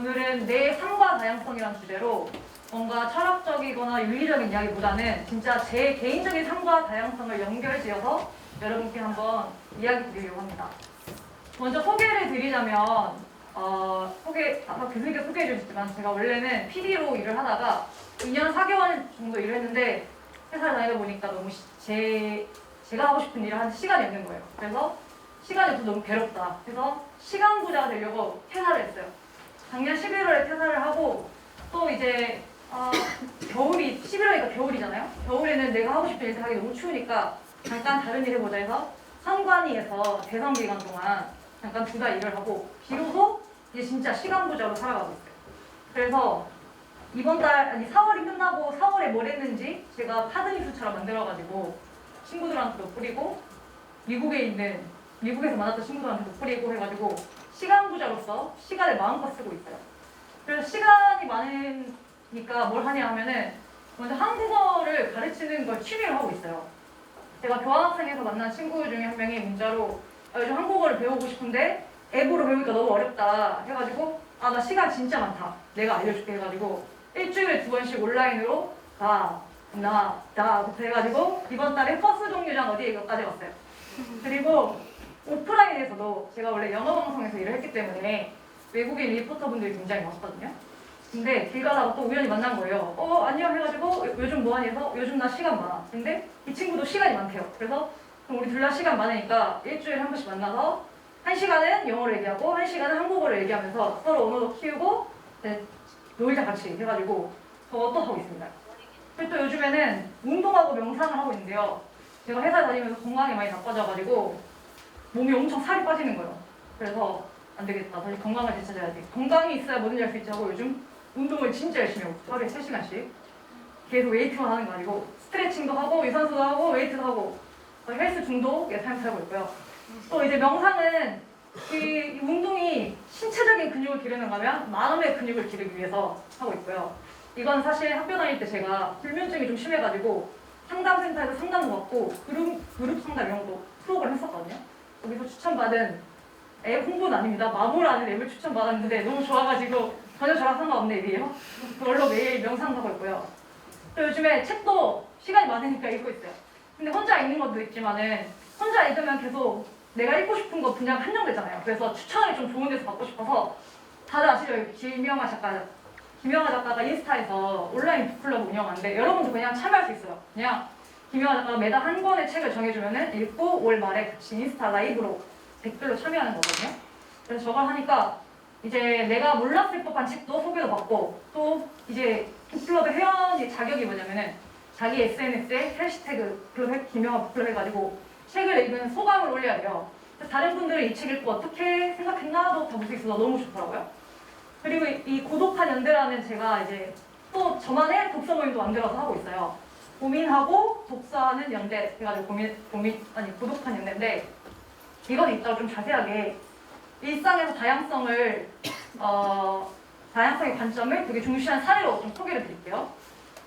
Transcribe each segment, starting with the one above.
오늘은 내 삶과 다양성이라는 주제로 뭔가 철학적이거나 윤리적인 이야기보다는 진짜 제 개인적인 삶과 다양성을 연결지어서 여러분께 한번 이야기 드리려고 합니다. 먼저 소개를 드리자면 아까 교수님께 소개해 주셨지만 제가 원래는 PD로 일을 하다가 2년 4개월 정도 일을 했는데 회사를 다니다 보니까 너무 제가 하고 싶은 일을 하는 시간이 없는 거예요. 그래서 시간이 또 너무 괴롭다. 그래서 시간 부자가 되려고 퇴사를 했어요. 작년 11월에 퇴사를 하고 또 이제 겨울이 11월이니까 겨울이잖아요. 겨울에는 내가 하고 싶은 일 하기 너무 추우니까 잠깐 다른 일 해보자 해서 선관위에서 대선 기간 동안 잠깐 2달 일을 하고 비로소 이제 진짜 시간 부자로 살아가고 있어요. 그래서 이번 달 4월이 끝나고 4월에 뭘 했는지 제가 카드뉴스처럼 만들어가지고 친구들한테도 뿌리고 미국에서 만났던 친구들한테도 뿌리고 해가지고 시간 부자로서 시간을 마음껏 쓰고 있어요. 그래서 시간이 많으니까 뭘 하냐 하면은 먼저 한국어를 가르치는 걸 취미로 하고 있어요. 제가 교환학생에서 만난 친구 중에 한 명이 문자로 요즘 한국어를 배우고 싶은데 앱으로 배우니까 너무 어렵다 해가지고 나 시간 진짜 많다. 내가 알려줄게 해가지고 일주일에 2번씩 온라인으로 부터 해가지고 이번 달에 버스 정류장 어디에 이거까지 왔어요. 그리고 오프라인에서도 제가 원래 영어 방송에서 일을 했기 때문에 외국인 리포터분들이 굉장히 많았거든요. 근데 길 가다가 또 우연히 만난 거예요. 안녕 해가지고 요즘 뭐하니 해서 요즘 나 시간 많아. 근데 이 친구도 시간이 많대요. 그래서 그럼 우리 둘 다 시간 많으니까 일주일에 한 번씩 만나서 1시간은 영어로 얘기하고 1시간은 한국어로 얘기하면서 서로 언어도 키우고 놀자 같이 해가지고 저것도 하고 있습니다. 그리고 또 요즘에는 운동하고 명상을 하고 있는데요. 제가 회사 다니면서 건강이 많이 나빠져가지고 몸이 엄청 살이 빠지는 거예요. 그래서 안 되겠다. 다시 건강을 되찾아야 돼. 건강이 있어야 뭐든지 할 수 있지 하고 요즘 운동을 진짜 열심히 하고 하루에 3시간씩 계속 웨이트만 하는 거 아니고 스트레칭도 하고 유산소도 하고 웨이트도 하고 헬스 중독에 삶을 살고 있고요. 또 이제 명상은 이 운동이 신체적인 근육을 기르는 거면 마음의 근육을 기르기 위해서 하고 있고요. 이건 사실 학교 다닐 때 제가 불면증이 좀 심해가지고 상담센터에서 상담도 받고 그룹 상담 이런 것도 프로그램 했었거든요. 여기서 추천받은 앱 홍보는 아닙니다. 마모라는 앱을 추천받았는데 너무 좋아가지고 전혀 저랑 상관없는 앱이에요. 그걸로 매일 명상하고 있고요. 또 요즘에 책도 시간이 많으니까 읽고 있어요. 근데 혼자 읽는 것도 있지만은 혼자 읽으면 계속 내가 읽고 싶은 거 분야가 한정되잖아요. 그래서 추천을 좀 좋은 데서 받고 싶어서 다들 아시죠? 김영하 작가가 인스타에서 온라인 북클럽 운영하는데 여러분도 그냥 참여할 수 있어요. 그냥 김영하 작가가 매달 한 권의 책을 정해주면은 읽고 올 말에 같이 인스타 라이브로 댓글로 참여하는 거거든요. 그래서 저걸 하니까 이제 내가 몰랐을 법한 책도 소개도 받고 또 이제 북클럽의 회원의 자격이 뭐냐면은 자기 SNS에 해시태그 김영하 북클럽 해가지고 책을 읽은 소감을 올려야 돼요. 다른 분들은 이 책 읽고 어떻게 생각했나도 다 볼 수 있어서 너무 좋더라고요. 그리고 이 고독한 연대라는 제가 이제 또 저만의 독서 모임도 만들어서 하고 있어요. 고민하고 독서하는 연대 해가지고 고독한 연대인데 이건 이따가 좀 자세하게 일상에서 다양성의 관점을 되게 중시한 사례로 좀 소개를 드릴게요.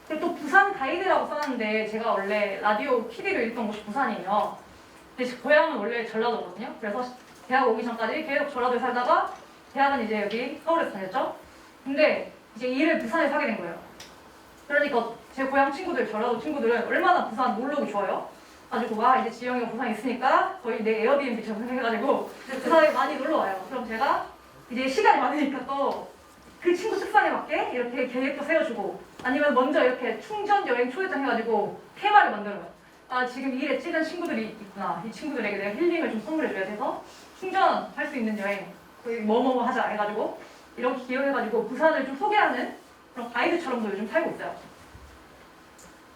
그리고 또 부산 가이드라고 써놨는데 제가 원래 라디오 PD로 일했던 곳이 부산이에요. 근데 고향은 원래 전라도거든요. 그래서 대학 오기 전까지 계속 전라도에 살다가 대학은 이제 여기 서울에서 다녔죠. 근데 이제 일을 부산에서 하게 된 거예요. 그러니까 제 고향 친구들, 전라도 친구들은 얼마나 부산 놀러 오기 좋아요. 가지고 이제 지영이가 부산에 있으니까 거의 내 에어비앤비처럼 생각해가지고 부산에 많이 놀러 와요. 그럼 제가 이제 시간이 많으니까 또 그 친구 특성에 맞게 이렇게 계획도 세워주고 아니면 먼저 이렇게 충전 여행 초대장 해가지고 테마를 만들어요. 지금 이 일에 찌든 친구들이 있구나. 이 친구들에게 내가 힐링을 좀 선물해줘야 돼서 충전할 수 있는 여행 뭐뭐 하자 해가지고 이렇게 기획해가지고 부산을 좀 소개하는 그런 가이드처럼도 요즘 살고 있어요.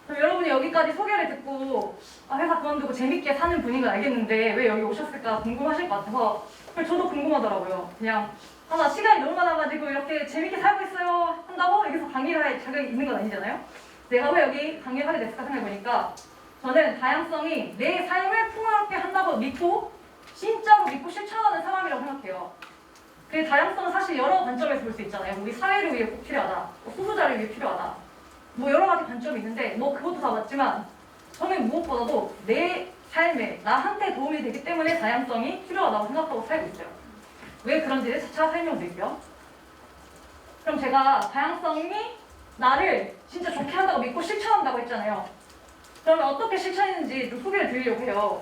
그럼 여러분이 여기까지 소개를 듣고 회사 그만두고 재밌게 사는 분인 건 알겠는데 왜 여기 오셨을까 궁금하실 것 같아서 저도 궁금하더라고요. 그냥 나 시간이 너무 많아가지고 이렇게 재밌게 살고 있어요 한다고 여기서 강의를 할 자격이 있는 건 아니잖아요. 내가 왜 여기 강의를 하게 됐을까 생각해보니까 저는 다양성이 내 삶을 풍요롭게 한다고 믿고 진짜로 믿고 실천하는 사람이라고 생각해요. 그 다양성은 사실 여러 관점에서 볼 수 있잖아요. 우리 사회를 위해 꼭 필요하다. 소수자를 위해 필요하다. 여러 가지 관점이 있는데 그것도 다 맞지만 저는 무엇보다도 내 삶에 나한테 도움이 되기 때문에 다양성이 필요하다고 생각하고 살고 있어요. 왜 그런지를 차차 설명드릴게요. 그럼 제가 다양성이 나를 진짜 좋게 한다고 믿고 실천한다고 했잖아요. 그러면 어떻게 실천했는지 좀 소개를 드리려고 해요.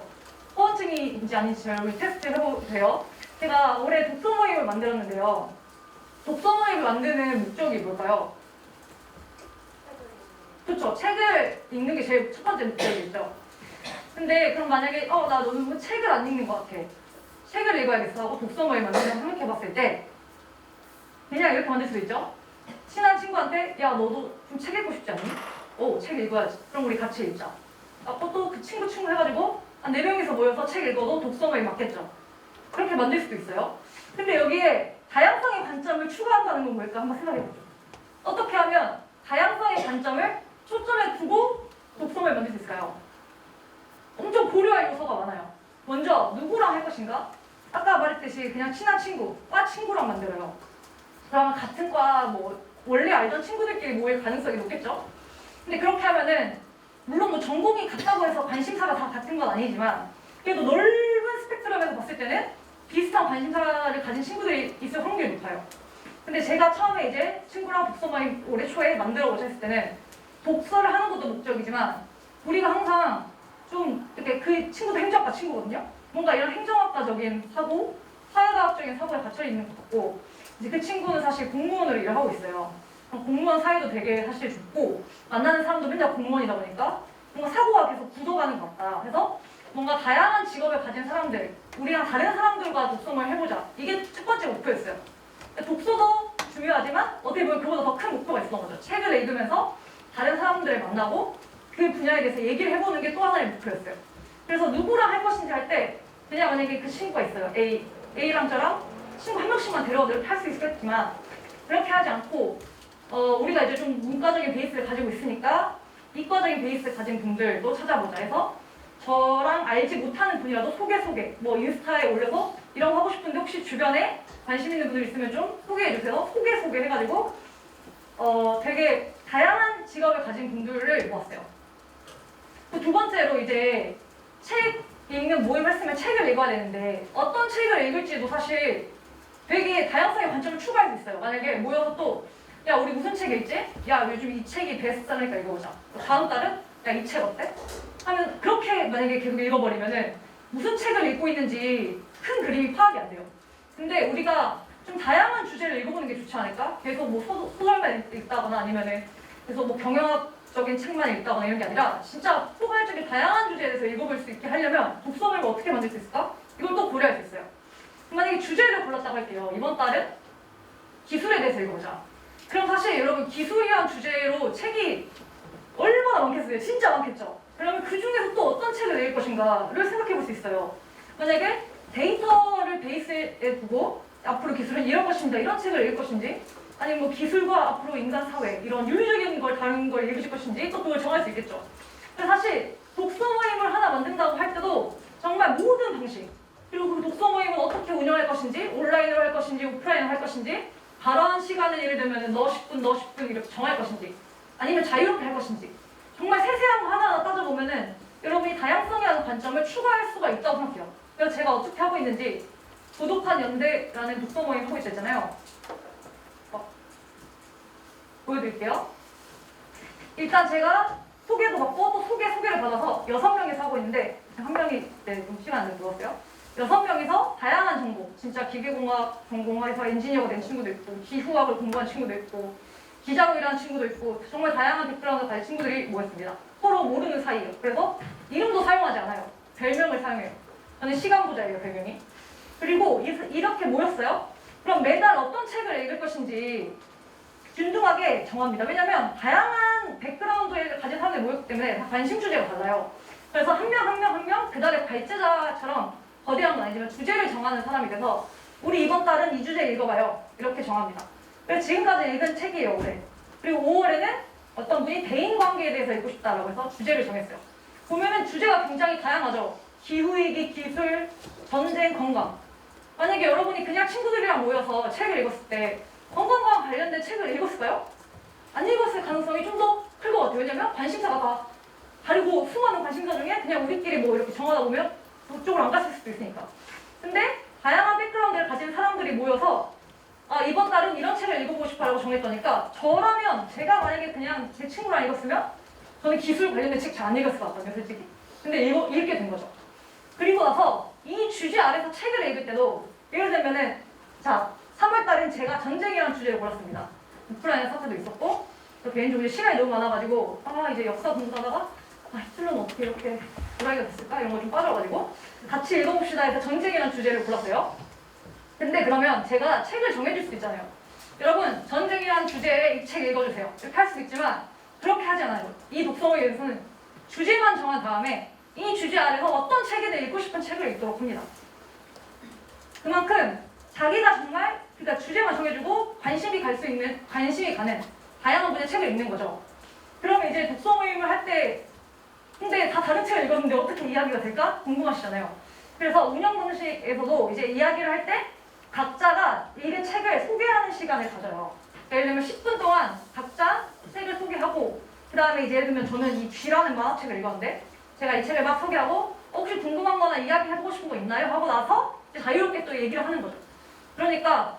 허언증이인지 아닌지 잘 테스트 해보도 돼요. 제가 올해 독서 모임을 만들었는데요. 독서 모임을 만드는 목적이 뭘까요? 그렇죠. 책을 읽는 게 제일 첫 번째 목적이죠. 근데 그럼 만약에 나 너무 책을 안 읽는 것 같아. 책을 읽어야겠어 하고 독서 모임 만들면 생각해봤을 때 그냥 이렇게 만들 수도 있죠. 친한 친구한테 야 너도 좀 책 읽고 싶지 않니? 책 읽어야지. 그럼 우리 같이 읽자. 또 그 친구 해가지고 한 4명이서 모여서 책 읽어도 독서 모임 맞겠죠. 그렇게 만들 수도 있어요. 근데 여기에 다양성의 관점을 추구한다는 건 뭘까 한번 생각해보죠. 어떻게 하면 다양성의 관점을 초점에 두고 독서 모임 만들 수 있을까요? 엄청 고려할 요소가 많아요. 먼저 누구랑 할 것인가? 아까 말했듯이 그냥 친한 친구, 과 친구랑 만들어요. 그러면 같은 과 원래 알던 친구들끼리 모일 가능성이 높겠죠? 근데 그렇게 하면은 물론 전공이 같다고 해서 관심사가 다 같은 건 아니지만 그래도 넓은 스펙트럼에서 봤을 때는 비슷한 관심사를 가진 친구들이 있을 확률이 높아요. 근데 제가 처음에 이제 친구랑 독서 모임 올해 초에 만들어보자 했을 때는 독서를 하는 것도 목적이지만 우리가 항상 좀 이렇게 그 친구도 행정학과 친구거든요. 뭔가 이런 행정학과적인 사고, 사회과학적인 사고에 갇혀있는 것 같고 이제 그 친구는 사실 공무원으로 일을 하고 있어요. 공무원 사이도 되게 사실 좁고 만나는 사람도 맨날 공무원이다 보니까 뭔가 사고가 계속 굳어가는 것 같다. 그래서 뭔가 다양한 직업을 가진 사람들, 우리랑 다른 사람들과 독서를 해보자. 이게 첫 번째 목표였어요. 독서도 중요하지만 어떻게 보면 그보다 더 큰 목표가 있었던 거죠. 책을 읽으면서 다른 사람들을 만나고 그 분야에 대해서 얘기를 해보는 게 또 하나의 목표였어요. 그래서 누구랑 할 것인지 할 때 그냥 만약에 그 친구가 있어요. A랑 저랑 친구 한 명씩만 데려와도 이렇게 할 수 있겠지만 그렇게 하지 않고 우리가 이제 좀 문과적인 베이스를 가지고 있으니까 이과적인 베이스를 가진 분들도 찾아보자 해서 저랑 알지 못하는 분이라도 소개 인스타에 올려서 이런 거 하고 싶은데 혹시 주변에 관심 있는 분들 있으면 좀 소개해주세요. 소개 해가지고 되게 다양한 직업을 가진 분들을 모았어요. 두 번째로 이제 책 읽는 모임을 했으면 책을 읽어야 되는데 어떤 책을 읽을지도 사실 되게 다양성의 관점을 추구할 수 있어요. 만약에 모여서 또 야 우리 무슨 책 읽지? 야 요즘 이 책이 베스트셀러니까 읽어보자. 다음 달은 야 이 책 어때? 하면 그렇게 만약에 계속 읽어버리면은 무슨 책을 읽고 있는지 큰 그림이 파악이 안 돼요. 근데 우리가 좀 다양한 주제를 읽어보는 게 좋지 않을까? 계속 소설만 읽다거나 아니면은 계속 경영학적인 책만 읽다거나 이런 게 아니라 진짜 포괄적인 다양한 주제에 대해서 읽어볼 수 있게 하려면 독서 모임을 어떻게 만들 수 있을까? 이걸 또 고려할 수 있어요. 만약에 주제를 골랐다고 할게요. 이번 달은 기술에 대해서 읽어보자. 그럼 사실 여러분 기술이란 주제로 책이 얼마나 많겠어요? 진짜 많겠죠? 그러면 그 중에서 또 어떤 책을 읽을 것인가를 생각해 볼 수 있어요. 만약에 데이터를 베이스에 두고 앞으로 기술은 이럴 것입니다. 이런 책을 읽을 것인지 아니면 기술과 앞으로 인간 사회 이런 윤리적인 걸 다루는 걸 읽으실 것인지 또 그걸 정할 수 있겠죠. 그래서 사실 독서 모임을 하나 만든다고 할 때도 정말 모든 방식 그리고 그 독서 모임은 어떻게 운영할 것인지 온라인으로 할 것인지 오프라인으로 할 것인지 발언 시간을 예를 들면 너 10분 이렇게 정할 것인지 아니면 자유롭게 할 것인지 정말 세세한 거 하나하나 따져보면은 여러분이 다양성이라는 관점을 추가할 수가 있다고 생각해요. 그래서 제가 어떻게 하고 있는지 고독한 연대라는 독서 모임 하고 있었잖아요. 보여드릴게요. 일단 제가 소개도 받고 또 소개를 받아서 6명이서 하고 있는데 한 명이 좀 시간 안 들었어요. 6명이서 다양한 전공, 진짜 기계공학 전공해서 엔지니어가 된 친구도 있고 기후학을 공부한 친구도 있고 기자로 일하는 친구도 있고 정말 다양한 백그라운드 가진 친구들이 모였습니다. 서로 모르는 사이예요. 그래서 이름도 사용하지 않아요. 별명을 사용해요. 저는 시간부자예요, 별명이. 그리고 이렇게 모였어요. 그럼 매달 어떤 책을 읽을 것인지 균등하게 정합니다. 왜냐면 다양한 백그라운드를 가진 사람들이 모였기 때문에 다 관심 주제가 달라요. 그래서 한 명 그달의 발제자처럼 거대한 건 아니지만 주제를 정하는 사람이 돼서 우리 이번 달은 이 주제 읽어봐요. 이렇게 정합니다. 그래서 지금까지 읽은 책이에요, 올해. 그리고 5월에는 어떤 분이 대인관계에 대해서 읽고 싶다라고 해서 주제를 정했어요. 보면은 주제가 굉장히 다양하죠. 기후위기, 기술, 전쟁, 건강. 만약에 여러분이 그냥 친구들이랑 모여서 책을 읽었을 때 건강과 관련된 책을 읽었을까요? 안 읽었을 가능성이 좀 더 클 것 같아요. 왜냐면 관심사가 다 다르고 수많은 관심사 중에 그냥 우리끼리 이렇게 정하다 보면 그쪽으로 안 갔을 수도 있으니까. 근데 다양한 백그라운드를 가진 사람들이 모여서 이번 달은 이런 책을 읽어보고 싶어라고 정했더니까 저라면 제가 만약에 그냥 제 친구랑 읽었으면 저는 기술 관련된 책 잘 안 읽었을 것 같거든요, 솔직히. 근데 읽게 된 거죠. 그리고 나서 이 주제 아래서 책을 읽을 때도 예를 들면은 자 3월 달엔 제가 전쟁이라는 주제를 골랐습니다. 우크라이나 사태도 있었고 또 개인적으로 시간이 너무 많아가지고 이제 역사 공부하다가 히틀러는 어떻게 이렇게 도라이가 됐을까? 이런 거 좀 빠져가지고 같이 읽어봅시다 해서 전쟁이라는 주제를 골랐어요. 근데 그러면 제가 책을 정해줄 수도 있잖아요. 여러분 전쟁이라는 주제에 이 책 읽어주세요. 이렇게 할 수도 있지만 그렇게 하지 않아요. 이 독서모임에서는 주제만 정한 다음에 이 주제 아래서 어떤 책이든 읽고 싶은 책을 읽도록 합니다. 그만큼 자기가 정말 그러니까 주제만 정해주고 관심이 가는 다양한 분야의 책을 읽는 거죠. 그러면 이제 독서 모임을 할 때 근데 다 다른 책을 읽었는데 어떻게 이야기가 될까? 궁금하시잖아요. 그래서 운영 방식에서도 이제 이야기를 할 때 각자가 읽은 책을 소개하는 시간을 가져요. 예를 들면 10분 동안 각자 책을 소개하고 그 다음에 이제 예를 들면 저는 이 쥐라는 만화책을 읽었는데 제가 이 책을 막 소개하고 혹시 궁금한 거나 이야기해보고 싶은 거 있나요? 하고 나서 이제 자유롭게 또 얘기를 하는 거죠. 그러니까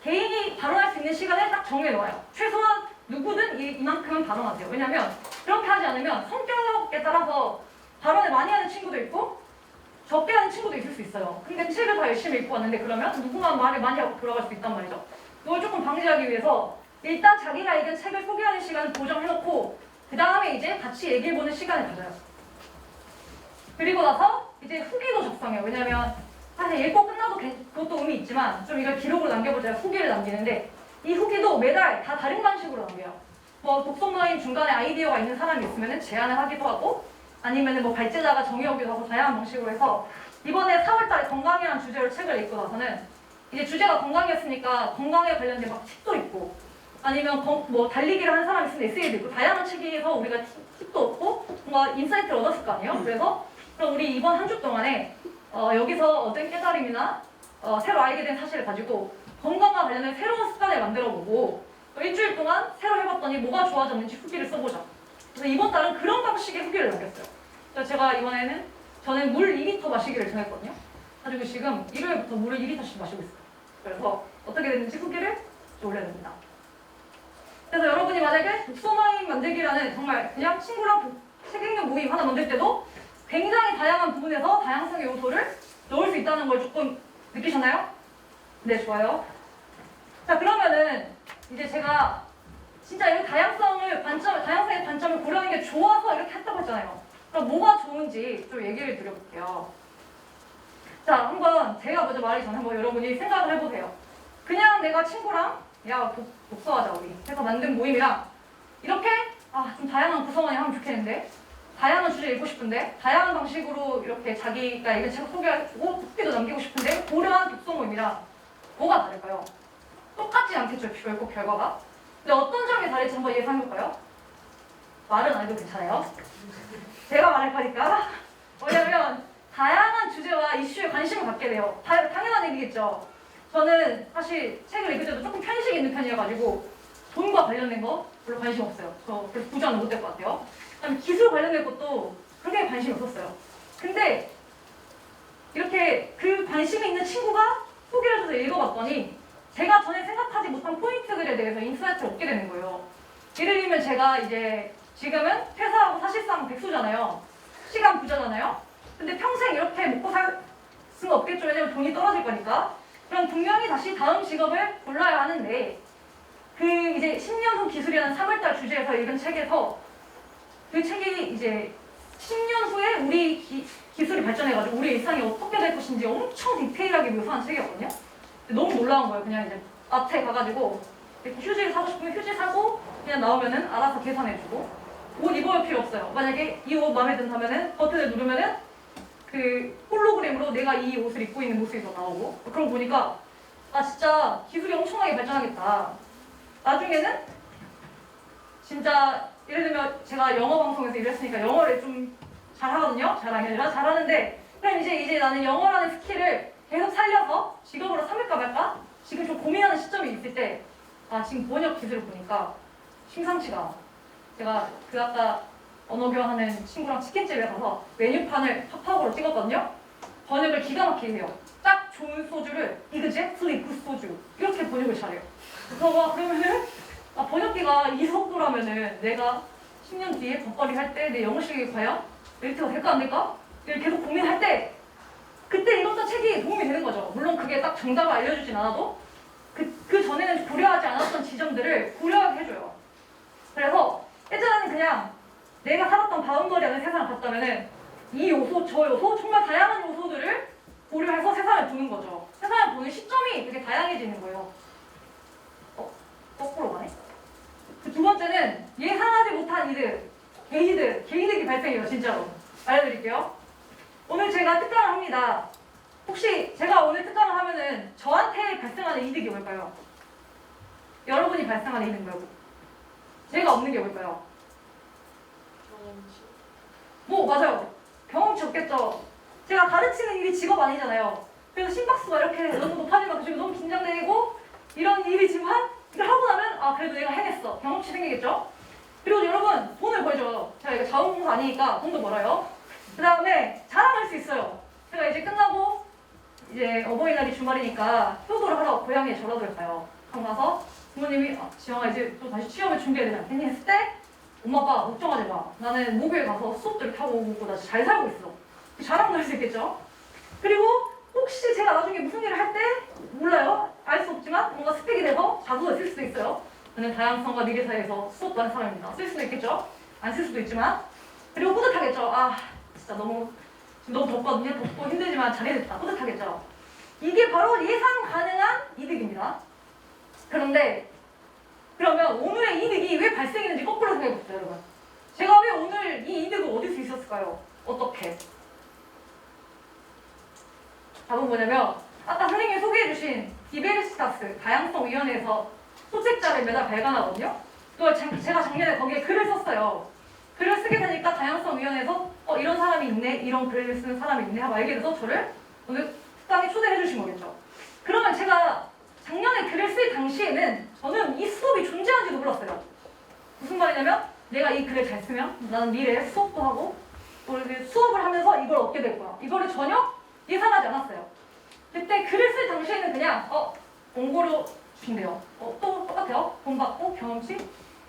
개인이 발언할 수 있는 시간을 딱 정해놓아요. 최소한 누구든 이만큼은 발언하세요. 왜냐면 그렇게 하지 않으면 성격에 따라서 발언을 많이 하는 친구도 있고 적게 하는 친구도 있을 수 있어요. 근데 책을 다 열심히 읽고 왔는데 그러면 누구만 말을 많이 하고 돌아갈 수 있단 말이죠. 그걸 조금 방지하기 위해서 일단 자기가 읽은 책을 소개하는 시간을 보정해놓고 그 다음에 이제 같이 얘기해보는 시간을 가져요. 그리고 나서 이제 후기도 작성해요. 왜냐면 사실 읽고 끝나도 그것도 의미 있지만 좀 이걸 기록으로 남겨보자 후기를 남기는데 이 후기도 매달 다 다른 방식으로 남겨요. 뭐 독서모임 중간에 아이디어가 있는 사람이 있으면 제안을 하기도 하고 아니면 뭐 발제자가 정의하기도 하고 다양한 방식으로 해서 이번에 4월달에 건강이라는 주제로 책을 읽고 나서는 이제 주제가 건강이었으니까 건강에 관련된 막 팁도 있고 아니면 뭐 달리기를 하는 사람이 쓰는 에세이도 있고 다양한 책에서 우리가 팁도 얻고 뭔가 인사이트를 얻었을 거 아니에요? 그래서 그럼 우리 이번 한 주 동안에 여기서 얻은 깨달음이나 새로 알게 된 사실을 가지고 건강과 관련된 새로운 습관을 만들어보고 또 일주일 동안 새로 해봤더니 뭐가 좋아졌는지 후기를 써보자. 그래서 이번 달은 그런 방식의 후기를 남겼어요. 그래서 제가 이번에는 저는 물 2리터 마시기를 정했거든요. 가지고 지금 일요일부터 물을 2리터씩 마시고 있어요. 그래서 어떻게 됐는지 후기를 올려냅니다. 그래서 여러분이 만약에 독서모임 만들기라는 정말 그냥 친구랑 책 읽는 모임 하나 만들 때도 굉장히 다양한 부분에서 다양성의 요소를 넣을 수 있다는 걸 조금 느끼셨나요? 네, 좋아요. 자, 그러면은 이제 제가 진짜 이 다양성의 관점을 고려하는 게 좋아서 이렇게 했다고 했잖아요. 그럼 뭐가 좋은지 좀 얘기를 드려볼게요. 자, 한번 제가 먼저 말하기 전에 한번 여러분이 생각을 해보세요. 그냥 내가 친구랑 야, 독서하자 우리 해서 만든 모임이랑 이렇게 좀 다양한 구성원이 하면 좋겠는데 다양한 주제 읽고 싶은데 다양한 방식으로 이렇게 자기가 읽은 책을 소개하고 후기도 남기고 싶은데 고려한 독서 모임이랑 뭐가 다를까요? 똑같지 않겠죠, 결국 결과가. 근데 어떤 점이 다를지 한번 예상해볼까요? 말은 안 해도 괜찮아요. 제가 말할 거니까. 왜냐면 다양한 주제와 이슈에 관심을 갖게 돼요. 당연한 얘기겠죠. 저는 사실 책을 읽을 때도 조금 편식 있는 편이어가지고 돈과 관련된 거 별로 관심 없어요. 저 그래서 부자는 못 될 것 같아요. 그다음에 기술 관련된 것도 그렇게 관심이 없었어요. 근데 이렇게 그 관심이 있는 친구가 소개를 해줘서 읽어봤더니 제가 전에 생각하지 못한 포인트들에 대해서 인사이트를 얻게 되는 거예요. 예를 들면 제가 이제 지금은 퇴사하고 사실상 백수잖아요. 시간 부자잖아요. 근데 평생 이렇게 먹고 살 수는 없겠죠. 왜냐면 돈이 떨어질 거니까. 그럼 분명히 다시 다음 직업을 골라야 하는데 그 이제 10년 후 기술이라는 3월달 주제에서 읽은 책에서 그 책이 이제 10년 후에 우리 기술이 발전해가지고 우리 일상이 어떻게 될 것인지 엄청 디테일하게 묘사한 책이었거든요. 너무 놀라운 거예요. 그냥 이제 마트에 가가지고 휴지를 사고 싶으면 휴지 사고 그냥 나오면은 알아서 계산해주고 옷 입어볼 필요 없어요. 만약에 이 옷 마음에 든다면은 버튼을 누르면은 그 홀로그램으로 내가 이 옷을 입고 있는 모습이 더 나오고 그런 거 보니까 진짜 기술이 엄청나게 발전하겠다. 나중에는 진짜 예를 들면 제가 영어 방송에서 일했으니까 영어를 좀 잘하거든요. 잘하기 아니라 잘하는데 그럼 이제 나는 영어라는 스킬을 계속 살려서 직업으로 삼을까 말까? 지금 좀 고민하는 시점이 있을 때 지금 번역 기술을 보니까 심상치가 않아. 제가 아까 언어교환하는 친구랑 치킨집에 가서 메뉴판을 팝하고로 찍었거든요. 번역을 기가 막히게 해요. 딱 좋은 소주를 exactly good 소주 이렇게 번역을 잘해요. 그래서 와 그러면은 번역기가 이 속도라면은 내가 10년 뒤에 덧거리 할 때 내 영어 실력이 과연 메리트가 될까 안 될까? 이걸 계속 고민할 때 그때 읽었던 책이 도움이 되는 거죠. 물론 그게 딱 정답을 알려주진 않아도 그 전에는 고려하지 않았던 지점들을 고려하게 해줘요. 그래서 예전에는 그냥 내가 살았던 바운더리 안에 세상을 봤다면은 이 요소, 저 요소, 정말 다양한 요소들을 고려해서 세상을 보는 거죠. 세상을 보는 시점이 되게 다양해지는 거예요. 거꾸로 가네? 그 두 번째는 예상하지 못한 이득, 개이득이 발생해요, 진짜로. 알려드릴게요. 오늘 제가 특강을 합니다. 혹시 제가 오늘 특강을 하면은 저한테 발생하는 이득이 뭘까요? 여러분이 발생하는 이득은 뭐고? 제가 얻는 게 뭘까요? 경험치. 맞아요. 경험치 없겠죠. 제가 가르치는 일이 직업 아니잖아요. 그래서 심박수가 이렇게 너무 높아지면 지금 너무 긴장되고 이런 일이지만 이걸 하고 나면 그래도 내가 해냈어. 경험치 생기겠죠? 그리고 여러분 돈을 벌죠. 제가 이거 자원봉사 아니니까 돈도 벌어요. 그 다음에 자랑할 수 있어요. 제가 이제 끝나고 이제 어버이날이 주말이니까 효도를 하러 고향에 전라도를 가요. 그럼 가서 부모님이 지영아 이제 또 다시 취업을 준비해야 되지 않겠니? 했을 때 엄마 아빠 걱정하지 마. 나는 모교에 가서 수업들 타고 오고 나 잘 살고 있어. 자랑도 할 수 있겠죠? 그리고 혹시 제가 나중에 무슨 일을 할 때 몰라요. 알 수 없지만 뭔가 스펙이 돼서 자소서 쓸 수도 있어요. 저는 다양성과 미래 사회에서 수업도 하는 사람입니다. 쓸 수도 있겠죠? 안 쓸 수도 있지만 그리고 뿌듯하겠죠? 진짜 너무 덥거든요. 덥고 힘들지만 잘해냈다. 뿌듯하겠죠? 이게 바로 예상 가능한 이득입니다. 그러면 오늘의 이득이 왜 발생했는지 거꾸로 생각해보세요, 여러분. 제가 왜 오늘 이 이득을 얻을 수 있었을까요? 어떻게? 답은 뭐냐면 아까 선생님이 소개해주신 디베르시타스 다양성위원회에서 소책자를 매달 발간하거든요. 그걸 제가 작년에 거기에 글을 썼어요. 글을 쓰게 되니까 다양성위원회에서 이런 사람이 있네, 이런 글을 쓰는 사람이 있네 하고 알게 돼서 저를 오늘 특강에 초대해 주신 거겠죠. 그러면 제가 작년에 글을 쓸 당시에는 저는 이 수업이 존재하는지도 몰랐어요. 무슨 말이냐면 내가 이 글을 잘 쓰면 나는 미래에 수업도 하고 또 수업을 하면서 이걸 얻게 될 거야. 이거를 전혀 예상하지 않았어요. 그때 글을 쓸 당시에는 그냥 공고로 준대요. 또 똑같아요. 돈 받고 경험치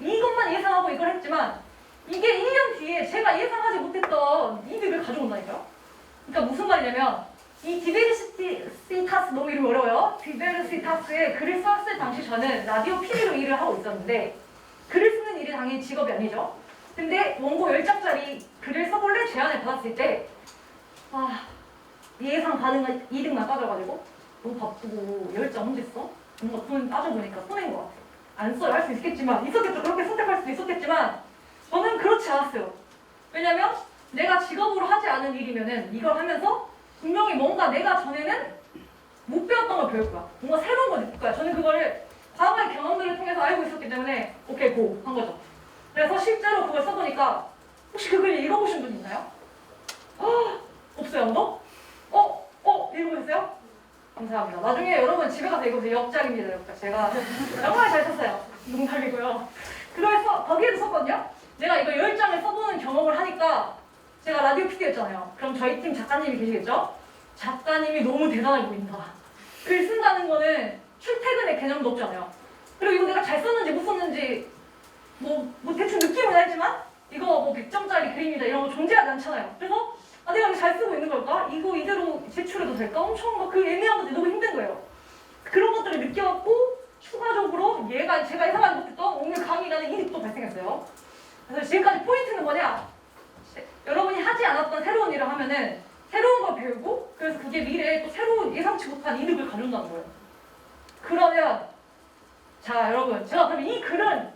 이것만 예상하고 이걸 했지만 이게 1년 뒤에 제가 예상하지 못했던 이득을 가져온다니까요. 그러니까 무슨 말이냐면 이 디베르시타스 너무 이름이 어려워요. 디베르시타스에 글을 썼을 당시 저는 라디오 PD로 일을 하고 있었는데 글을 쓰는 일이 당연히 직업이 아니죠. 근데 원고 10장짜리 글을 써볼래? 제안을 받았을 때 예상 가능한 이득만 따져가지고 너무 바쁘고 10장 언제 써? 뭔가 돈 따져보니까 손해인 것 같아요. 안 써요. 할 수 있겠지만 있었겠죠. 그렇게 선택할 수도 있었겠지만 저는 그렇지 않았어요. 왜냐면 내가 직업으로 하지 않은 일이면은 이걸 하면서 분명히 뭔가 내가 전에는 못 배웠던 걸 배울 거야. 뭔가 새로운 걸 느낄 거야. 저는 그거를 과거의 경험들을 통해서 알고 있었기 때문에 오케이 고 한 거죠. 그래서 실제로 그걸 써보니까 혹시 그 글 읽어보신 분 있나요? 없어요, 아무도? 읽어보셨어요? 감사합니다. 나중에 여러분 집에 가서 읽어보세요. 역작입니다, 역작. 제가 정말 잘 썼어요. 농담이고요. 그래서 거기에도 썼거든요. 내가 이거 10장을 써보는 경험을 하니까 제가 라디오 PD였잖아요. 그럼 저희 팀 작가님이 계시겠죠? 작가님이 너무 대단해 보인다. 글 쓴다는 거는 출퇴근의 개념도 없잖아요. 그리고 이거 내가 잘 썼는지 못 썼는지 뭐 대충 느낌은 알지만 이거 100점짜리 글입니다 이런 거 존재하지 않잖아요. 그래서 내가 이거 잘 쓰고 있는 걸까? 이거 이대로 제출해도 될까? 엄청 그 애매한 것들이 너무 힘든 거예요. 그런 것들을 느껴갖고 추가적으로 제가 예상하지 못했던 오늘 강의라는 이득도 발생했어요. 그래서 지금까지 포인트는 뭐냐? 여러분이 하지 않았던 새로운 일을 하면은 새로운 걸 배우고 그래서 그게 미래에 또 새로운 예상치 못한 이득을 가져온다는 거예요. 그러면 자 여러분 제가 그럼 이 글은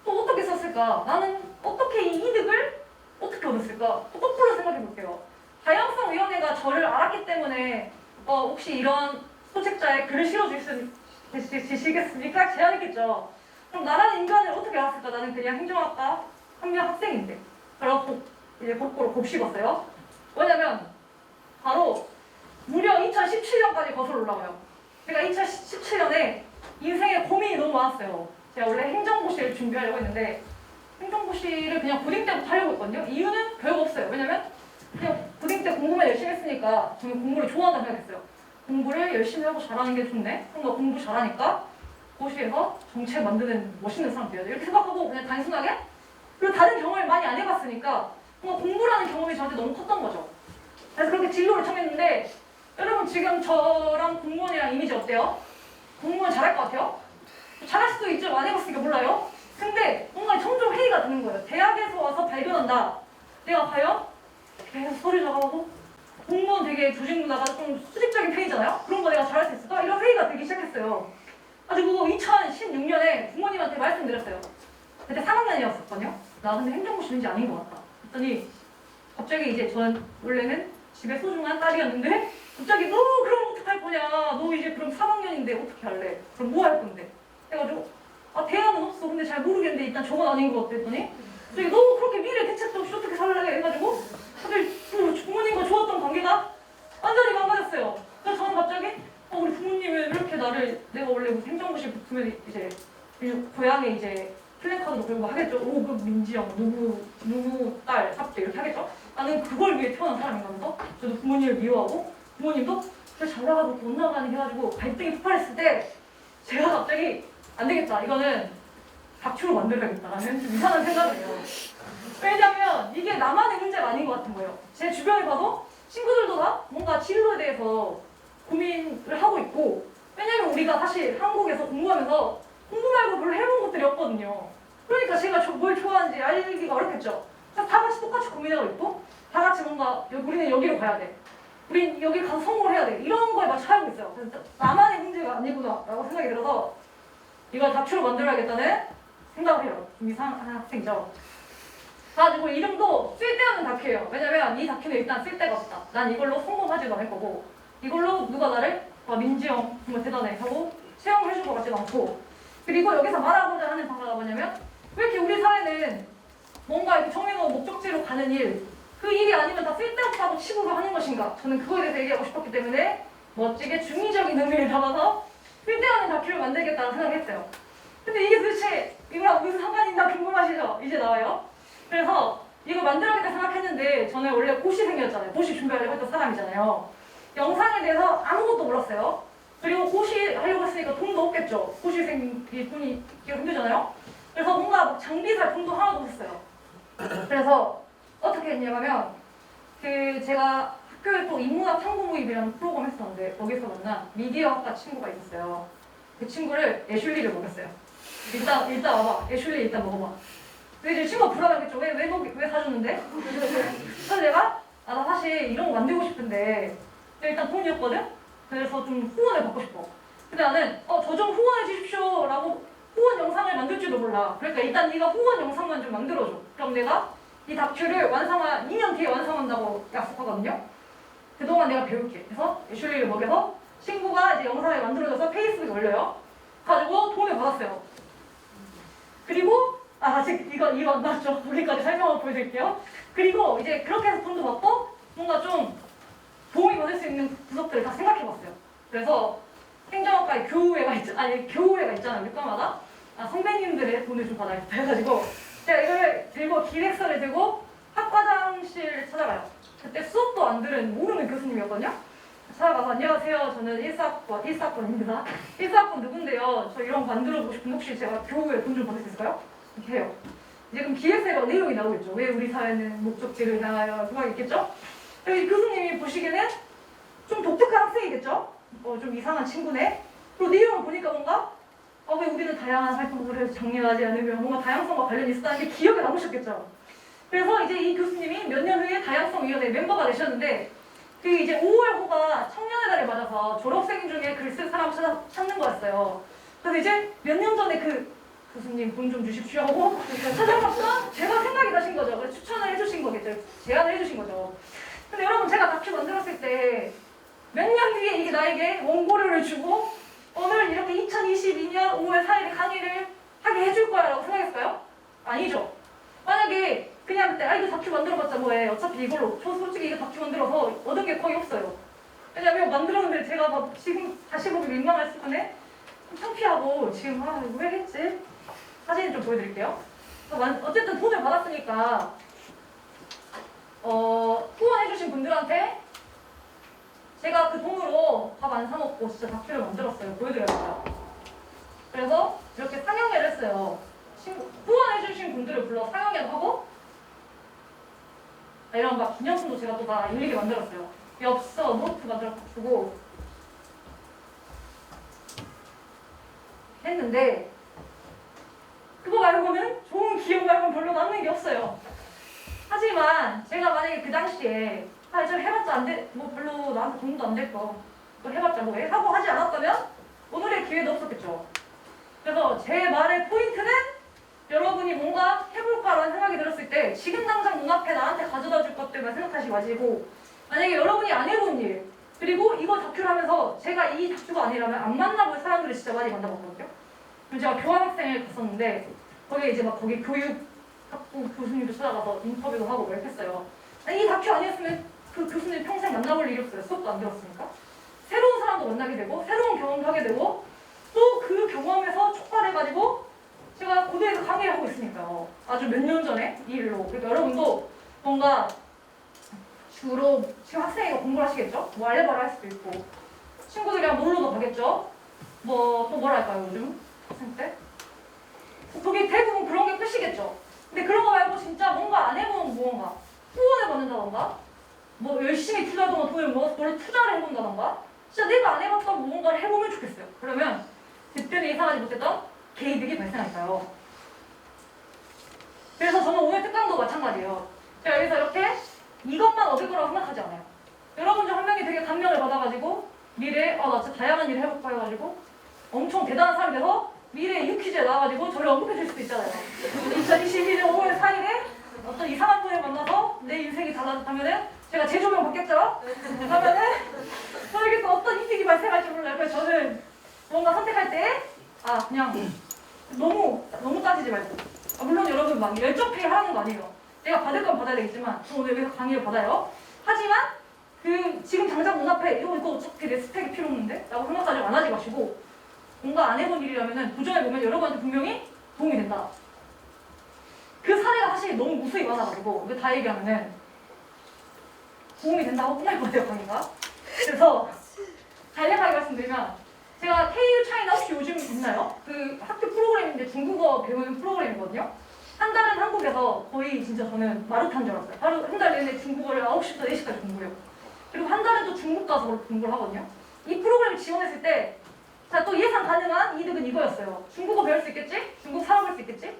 또 어떻게 썼을까? 나는 어떻게 이 이득을 어떻게 얻었을까? 또 거꾸로 생각해 볼게요. 다양성위원회가 저를 알았기 때문에 혹시 이런 소책자의 글을 실어주시겠습니까? 제안했겠죠. 그럼 나라는 인간을 어떻게 알았을까? 나는 그냥 행정학과 학년 학생인데. 그래서 이제 거꾸로 곱씹었어요. 왜냐면 바로 무려 2017년까지 거슬러 올라가요. 제가 2017년에 인생에 고민이 너무 많았어요. 제가 원래 행정고시를 준비하려고 했는데 행정고시를 그냥 고딩 때부터 하려고 했거든요. 이유는 별거 없어요. 왜냐면 그냥 고딩 그때 공부만 열심히 했으니까 저는 공부를 좋아한다고 생각했어요. 공부를 열심히 하고 잘하는 게 좋네. 뭔가 공부 잘하니까 고시에서 정책 만드는 멋있는 사람 돼야 돼. 이렇게 생각하고 그냥 단순하게 그리고 다른 경험을 많이 안 해봤으니까 뭔가 공부라는 경험이 저한테 너무 컸던 거죠. 그래서 그렇게 진로를 정했는데 여러분 지금 저랑 공무원이랑 이미지 어때요? 공무원 잘할 것 같아요? 잘할 수도 있죠. 안 해봤으니까 몰라요. 근데 뭔가 점점 회의가 드는 거예요. 대학에서 와서 발견한다. 내가 과연 계속 소리 작업하고 공무원 되게 조직 문화가 좀 수직적인 편이잖아요. 그런 거 내가 잘할 수 있을까? 이런 회의가 들기 시작했어요. 가지고 2016년에 부모님한테 말씀드렸어요. 그때 3학년이었거든요. 나 근데 행정고 시는지 아닌 것 같다. 그랬더니 갑자기 이제 저는 원래는 집에 소중한 딸이었는데 갑자기 너 그럼 어떡할 거냐. 너 이제 그럼 3학년인데 어떻게 할래? 그럼 뭐 할 건데? 해가지고 아 대안은 없어. 근데 잘 모르겠는데 일단 저건 아닌 것 같아 했더니 갑자기 너 그렇게 미래 대책도 없이 어떻게 살래? 해가지고 갑자기 부모님과 좋았던 관계가 완전히 망가졌어요. 그래서 저는 갑자기 우리 부모님은 이렇게 나를 내가 원래 무슨 행정고시 붙으면 이제 고향에 이제 플래카드도 걸고 하겠죠. 5급 민지영 누구 딸 삽제 이렇게 하겠죠. 나는 그걸 위해 태어난 사람인가면서 저도 부모님을 미워하고 부모님도 그래 잘 나가도 못 나가는 해가지고 갈등이 폭발했을 때 제가 갑자기 안 되겠다. 이거는 다큐로 만들어야겠다라는 좀 이상한 생각을 해요. 왜냐면 이게 나만의 문제가 아닌 것 같은 거예요. 제 주변에 봐도 친구들도 다 뭔가 진로에 대해서 고민을 하고 있고 왜냐면 우리가 사실 한국에서 공부하면서 공부 말고 별로 해본 것들이 없거든요. 그러니까 제가 뭘 좋아하는지 알기가 어렵겠죠. 그래서 다 같이 똑같이 고민하고 있고 다 같이 뭔가 우리는 여기로 가야 돼. 우린 여기 가서 성공을 해야 돼. 이런 거에 막 차이고 있어요. 그래서 나만의 문제가 아니구나 라고 생각이 들어서 이걸 다큐로 만들어야겠다는 생각을 해요. 좀 이상한 학생이죠. 가지고 이름도 쓸데없는 다큐예요. 왜냐면 이 다큐는 일단 쓸데가 없다. 난 이걸로 성공하지도 않을 거고 이걸로 누가 나를 민지영 정말 대단해 하고 채용을 해줄 것 같지도 않고 그리고 여기서 말하고자 하는 바가 뭐냐면 왜 이렇게 우리 사회는 뭔가 이렇게 정해놓은 목적지로 가는 그 일이 아니면 다 쓸데없다고 치부를 하는 것인가 저는 그거에 대해서 얘기하고 싶었기 때문에 멋지게 중의적인 의미를 담아서 쓸데없는 다큐를 만들겠다는 생각을 했어요. 근데 이게 도대체 이거랑 무슨 상관이 있나 궁금하시죠? 이제 나와요. 그래서 이거 만들어야겠다 생각했는데 저는 원래 고시생이었잖아요. 고시 준비하려고 했던 사람이잖아요. 영상에 대해서 아무것도 몰랐어요. 그리고 고시 하려고 했으니까 돈도 없겠죠. 고시생이 돈이 있기 힘들잖아요. 그래서 뭔가 막 장비 살 돈도 하나도 없었어요. 그래서 어떻게 했냐면 제가 학교에 또 인문학 탐구모임이라는 프로그램 했었는데 거기서 만난 미디어학과 친구가 있었어요. 그 친구를 애슐리를 먹였어요. 일단 와봐. 애슐리 일단 먹어봐. 근데 이제 친구가 불안하겠죠. 왜 사줬는데? 그래서 내가 나 사실 이런 거 만들고 싶은데 일단 돈이 없거든? 그래서 좀 후원을 받고 싶어. 근데 나는 저 좀 후원해 주십시오 라고 후원 영상을 만들지도 몰라. 그러니까 일단 네가 후원 영상만 좀 만들어줘. 그럼 내가 이 다큐를 2년 뒤에 완성한다고 약속하거든요. 그동안 내가 배울게. 그래서 애슐리를 먹여서 친구가 이제 영상을 만들어줘서 페이스북에 올려요. 가지고 돈을 받았어요. 그리고 아직 이거 안 나왔죠. 거기까지 설명을 보여드릴게요. 그리고 이제 그렇게 해서 돈도 받고 뭔가 좀 도움이 받을 수 있는 구석들을 다 생각해봤어요. 그래서 행정학과에 교우회가 있잖아요. 우리 과마다. 선배님들의 돈을 좀 받아야겠다 해가지고 제가 이걸 들고 기획서를 들고 학과장실 찾아가요. 그때 수업도 안 들은 모르는 교수님이었거든요. 찾아가서 안녕하세요. 저는 1사학번입니다. 1사학번 누군데요? 저 이런 거 만들어보고 싶은데 혹시 제가 교우회 돈 좀 받을 수 있을까요? 이렇게 해요. 이제 그럼 기획서에 내용이 나오겠죠. 왜 우리 사회는 목적지를 향하여 그거 있겠죠? 이 교수님이 보시기에는 좀 독특한 학생이겠죠? 좀 이상한 친구네. 그리고 내용을 보니까 뭔가 왜 우리는 다양한 활동을 정리하지 않으면 뭔가 다양성과 관련이 있었다는 게 기억에 남으셨겠죠? 그래서 이제 이 교수님이 몇 년 후에 다양성위원회 멤버가 되셨는데 이제 5월호가 청년의 달에 맞아서 졸업생 중에 글 쓸 사람 찾는 거였어요. 그래서 이제 몇 년 전에 교수님 돈 좀 주십시오 하고 찾아봤던 제가 생각이 나신 거죠. 그래서 추천을 해주신 거겠죠. 제안을 해주신 거죠. 근데 여러분 제가 다큐 만들었을 때 몇 년 뒤에 이게 나에게 원고료를 주고 오늘 이렇게 2022년 5월 4일에 강의를 하게 해줄 거야 라고 생각했어요? 아니죠. 만약에 그냥 그때 이거 다큐 만들어봤자 뭐해. 어차피 이걸로 솔직히 이거 다큐 만들어서 얻은 게 거의 없어요. 왜냐면 만들었는데 제가 지금 다시 보기 민망할 수준에 창피하고 지금 이거 왜 했지? 사진 좀 보여드릴게요. 어쨌든 돈을 받았으니까 후원해주신 분들한테 제가 그 돈으로 밥 안 사먹고 진짜 다큐를 만들었어요. 보여드려야겠다. 그래서 이렇게 상영회를 했어요. 후원해주신 분들을 불러 상영회도 하고 이런 막 기념품도 제가 또 다 일일이 만들었어요. 엽서, 노트 만들어주고 했는데 그거 말고는 좋은 기억 말고는 별로 남는 게 없어요. 하지만 제가 만약에 그 당시에 좀 해봤자 안 돼, 뭐 별로 나한테 도움도 안 될 거, 또 해봤자 뭐 하고 하지 않았다면 오늘의 기회도 없었겠죠. 그래서 제 말의 포인트는 여러분이 뭔가 해볼까라는 생각이 들었을 때 지금 당장 눈앞에 나한테 가져다 줄 것들만 생각하시지 마시고 만약에 여러분이 안 해본 일 그리고 이거 다큐를 하면서 제가 이 다큐가 아니라면 안 만나볼 사람들을 진짜 많이 만나봤거든요. 그리고 제가 교환학생을 갔었는데 거기에 이제 막 거기 교육학부 교수님도 찾아가서 인터뷰도 하고 이렇게 했어요. 아니, 이 다큐 아니었으면 그 교수님 평생 만나볼 일이 없어요. 수업도 안 들었으니까. 새로운 사람도 만나게 되고 새로운 경험도 하게 되고 또 그 경험에서 촉발해가지고 제가 고대에서 강의를 하고 있으니까요. 아주 몇 년 전에 이 일로. 그러니까 여러분도 뭔가 주로 지금 학생이가 공부를 하시겠죠? 뭐 알바를 할 수도 있고 친구들이랑 놀러도 가겠죠? 뭐 또 뭐라 할까요 요즘? 학생 때? 거기 대부분 그런 게 끝이겠죠? 근데 그런 거 말고 진짜 뭔가 안 해본 무언가 후원을 받는다던가 뭐 열심히 투자하던 돈을 모아서 그걸 투자를 해본다던가 진짜 내가 안 해봤던 무언가를 해보면 좋겠어요. 그러면 그때는 예상하지 못했던 개이득이 발생할까요? 그래서 저는 오늘 특강도 마찬가지예요. 제가 여기서 이렇게 이것만 얻을 거라고 생각하지 않아요. 여러분 중 한 명이 되게 감명을 받아가지고 미래에 나 진짜 다양한 일을 해볼까 해가지고 엄청 대단한 사람이 돼서 미래에 유퀴즈에 나와가지고 저를 언급해 줄 수도 있잖아요. 2022년 5월 4일에 어떤 이상한 분을 만나서 내 인생이 달라졌다면은 제가 재조명 받겠죠? 그러면은 저에게서 어떤 이득이 발생할지 몰라요. 그래서 저는 뭔가 선택할 때 그냥 너무 따지지 말고 물론 여러분 막 열정페이 하는 거 아니에요. 내가 받을 건 받아야 되겠지만 저 오늘 여기서 강의를 받아요. 하지만 지금 당장 눈앞에 이거 어차피 내 스펙이 필요 없는데? 라고 생각하지 안 하지 마시고 뭔가 안 해본 일이라면 도전해보면 여러분한테 분명히 도움이 된다. 그 사례가 사실 너무 무수히 많아가지고 이거 다 얘기하면은 도움이 된다고 끝날 것 같아요 강의가. 그래서 간략하게 말씀드리면 제가 KU 차이나 혹시 요즘 있나요? 그 학교 프로그램인데 중국어 배우는 프로그램이거든요. 한 달은 한국에서 거의 진짜 저는 마루타인 줄 알았어요. 하루 한 달 내내 중국어를 9시부터 4시까지 공부해요. 그리고 한 달은 또 중국 가서 공부를 하거든요. 이 프로그램을 지원했을 때 자, 또 예상 가능한 이득은 이거였어요. 중국어 배울 수 있겠지? 중국 살아볼 수 있겠지?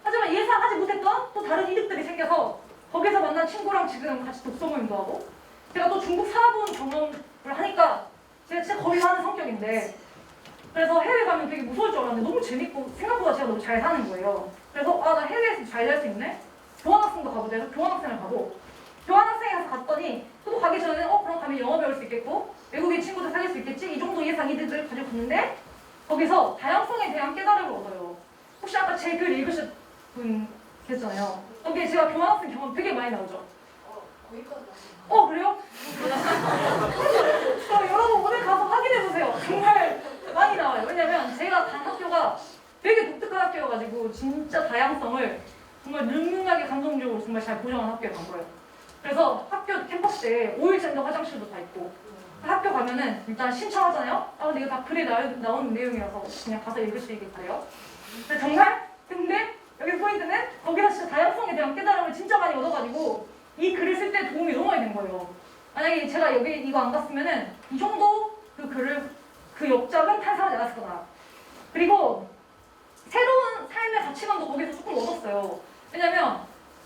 하지만 예상하지 못했던 또 다른 이득들이 생겨서 거기서 만난 친구랑 지금 같이 독서 모임도 하고 제가 또 중국 살아본 경험을 하니까 제가 진짜 거의 하는 성격인데 그래서 해외 가면 되게 무서울 줄 알았는데 너무 재밌고 생각보다 제가 너무 잘 사는 거예요. 그래서 나 해외에서 잘 살 수 있네? 교환학생도 가보자 해서 교환학생을 가고 교환학생에 가서 갔더니 또 가기 전에는 그럼 가면 영어 배울 수 있겠고 외국인 친구들 사귈 수 있겠지? 이 정도 예상 이득을 가지고 갔는데 거기서 다양성에 대한 깨달음을 얻어요. 혹시 아까 제 글 읽으신 분 계셨잖아요. 거기에 제가 교환학생 경험 되게 많이 나오죠? 거기까지 그래요? 그럼 여러분 오늘 가서 확인해보세요. 정말 많이 나와요. 왜냐면 제가 간 학교가 되게 독특한 학교여가지고 진짜 다양성을 정말 능하게 감성적으로 정말 잘 보정한 학교에 간 거예요. 그래서 학교 캠퍼스에 5일젠더 화장실도 다 있고 학교 가면은 일단 신청하잖아요. 근데 이거 다 글에 나오는 내용이라서 그냥 가서 읽을 수 있겠어요. 근데 여기 포인트는 거기서 진짜 다양성에 대한 깨달음을 진짜 많이 얻어가지고 이 글을 쓸 때 도움이 너무 많이 된 거예요. 만약에 제가 여기 이거 안 갔으면은 이 정도 그 글을 그 역작은 탄생하지 않았을 거다. 그리고 새로운 삶의 가치관도 거기서 조금 얻었어요. 왜냐면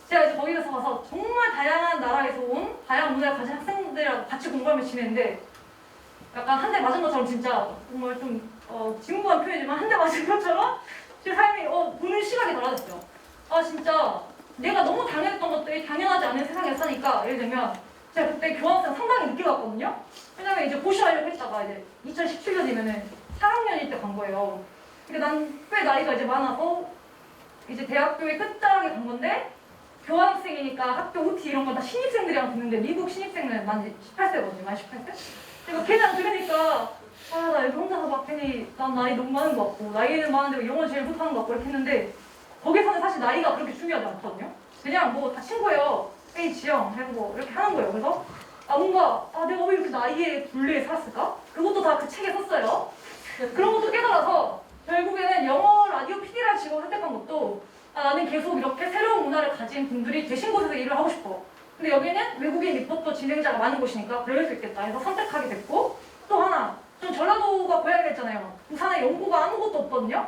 제가 이제 거기서 가서 정말 다양한 나라에서 온 다양한 문화를 가진 학생들이랑 같이 공부하며 지내는데 약간 한 대 맞은 것처럼 진짜 정말 좀 진부한 표현이지만 한 대 맞은 것처럼 제 삶이 보는 시각이 달라졌어요. 진짜 내가 너무 당연했던 것들이 당연하지 않은 세상에 사니까 예를 들면 제가 그때 교환학생 상당히 늦게 갔거든요. 왜냐면 이제 고시하려고 했다가 이제 2017년이면은 4학년일 때 간 거예요. 그러니까 난 꽤 나이가 이제 많아서 이제 대학교의 끝자락에 간 건데 교환학생이니까 학교 OT 이런 건 다 신입생들이랑 듣는데 미국 신입생은 만 18세거든요. 만 18세? 그러니까 걔랑 들으니까 나 여기 혼자서 막 괜히 난 나이 너무 많은 것 같고 나이는 많은데 영어 제일 못하는 것 같고 이렇게 했는데 거기서는 사실 나이가 그렇게 중요하지 않거든요. 그냥 뭐 다 친구예요. A 지영 해보고 이렇게 하는 거예요. 그래서 뭔가 내가 왜 이렇게 나이에 분리해 살았을까? 그것도 다 그 책에 썼어요. 그런 것도 깨달아서 결국에는 영어 라디오 PD라는 직업을 선택한 것도 나는 계속 이렇게 새로운 문화를 가진 분들이 계신 곳에서 일을 하고 싶어. 근데 여기는 외국인 리포터 진행자가 많은 곳이니까 그럴 수 있겠다 해서 선택하게 됐고, 또 하나, 전 전라도가 고향이었잖아요. 부산에 연고가 아무것도 없거든요.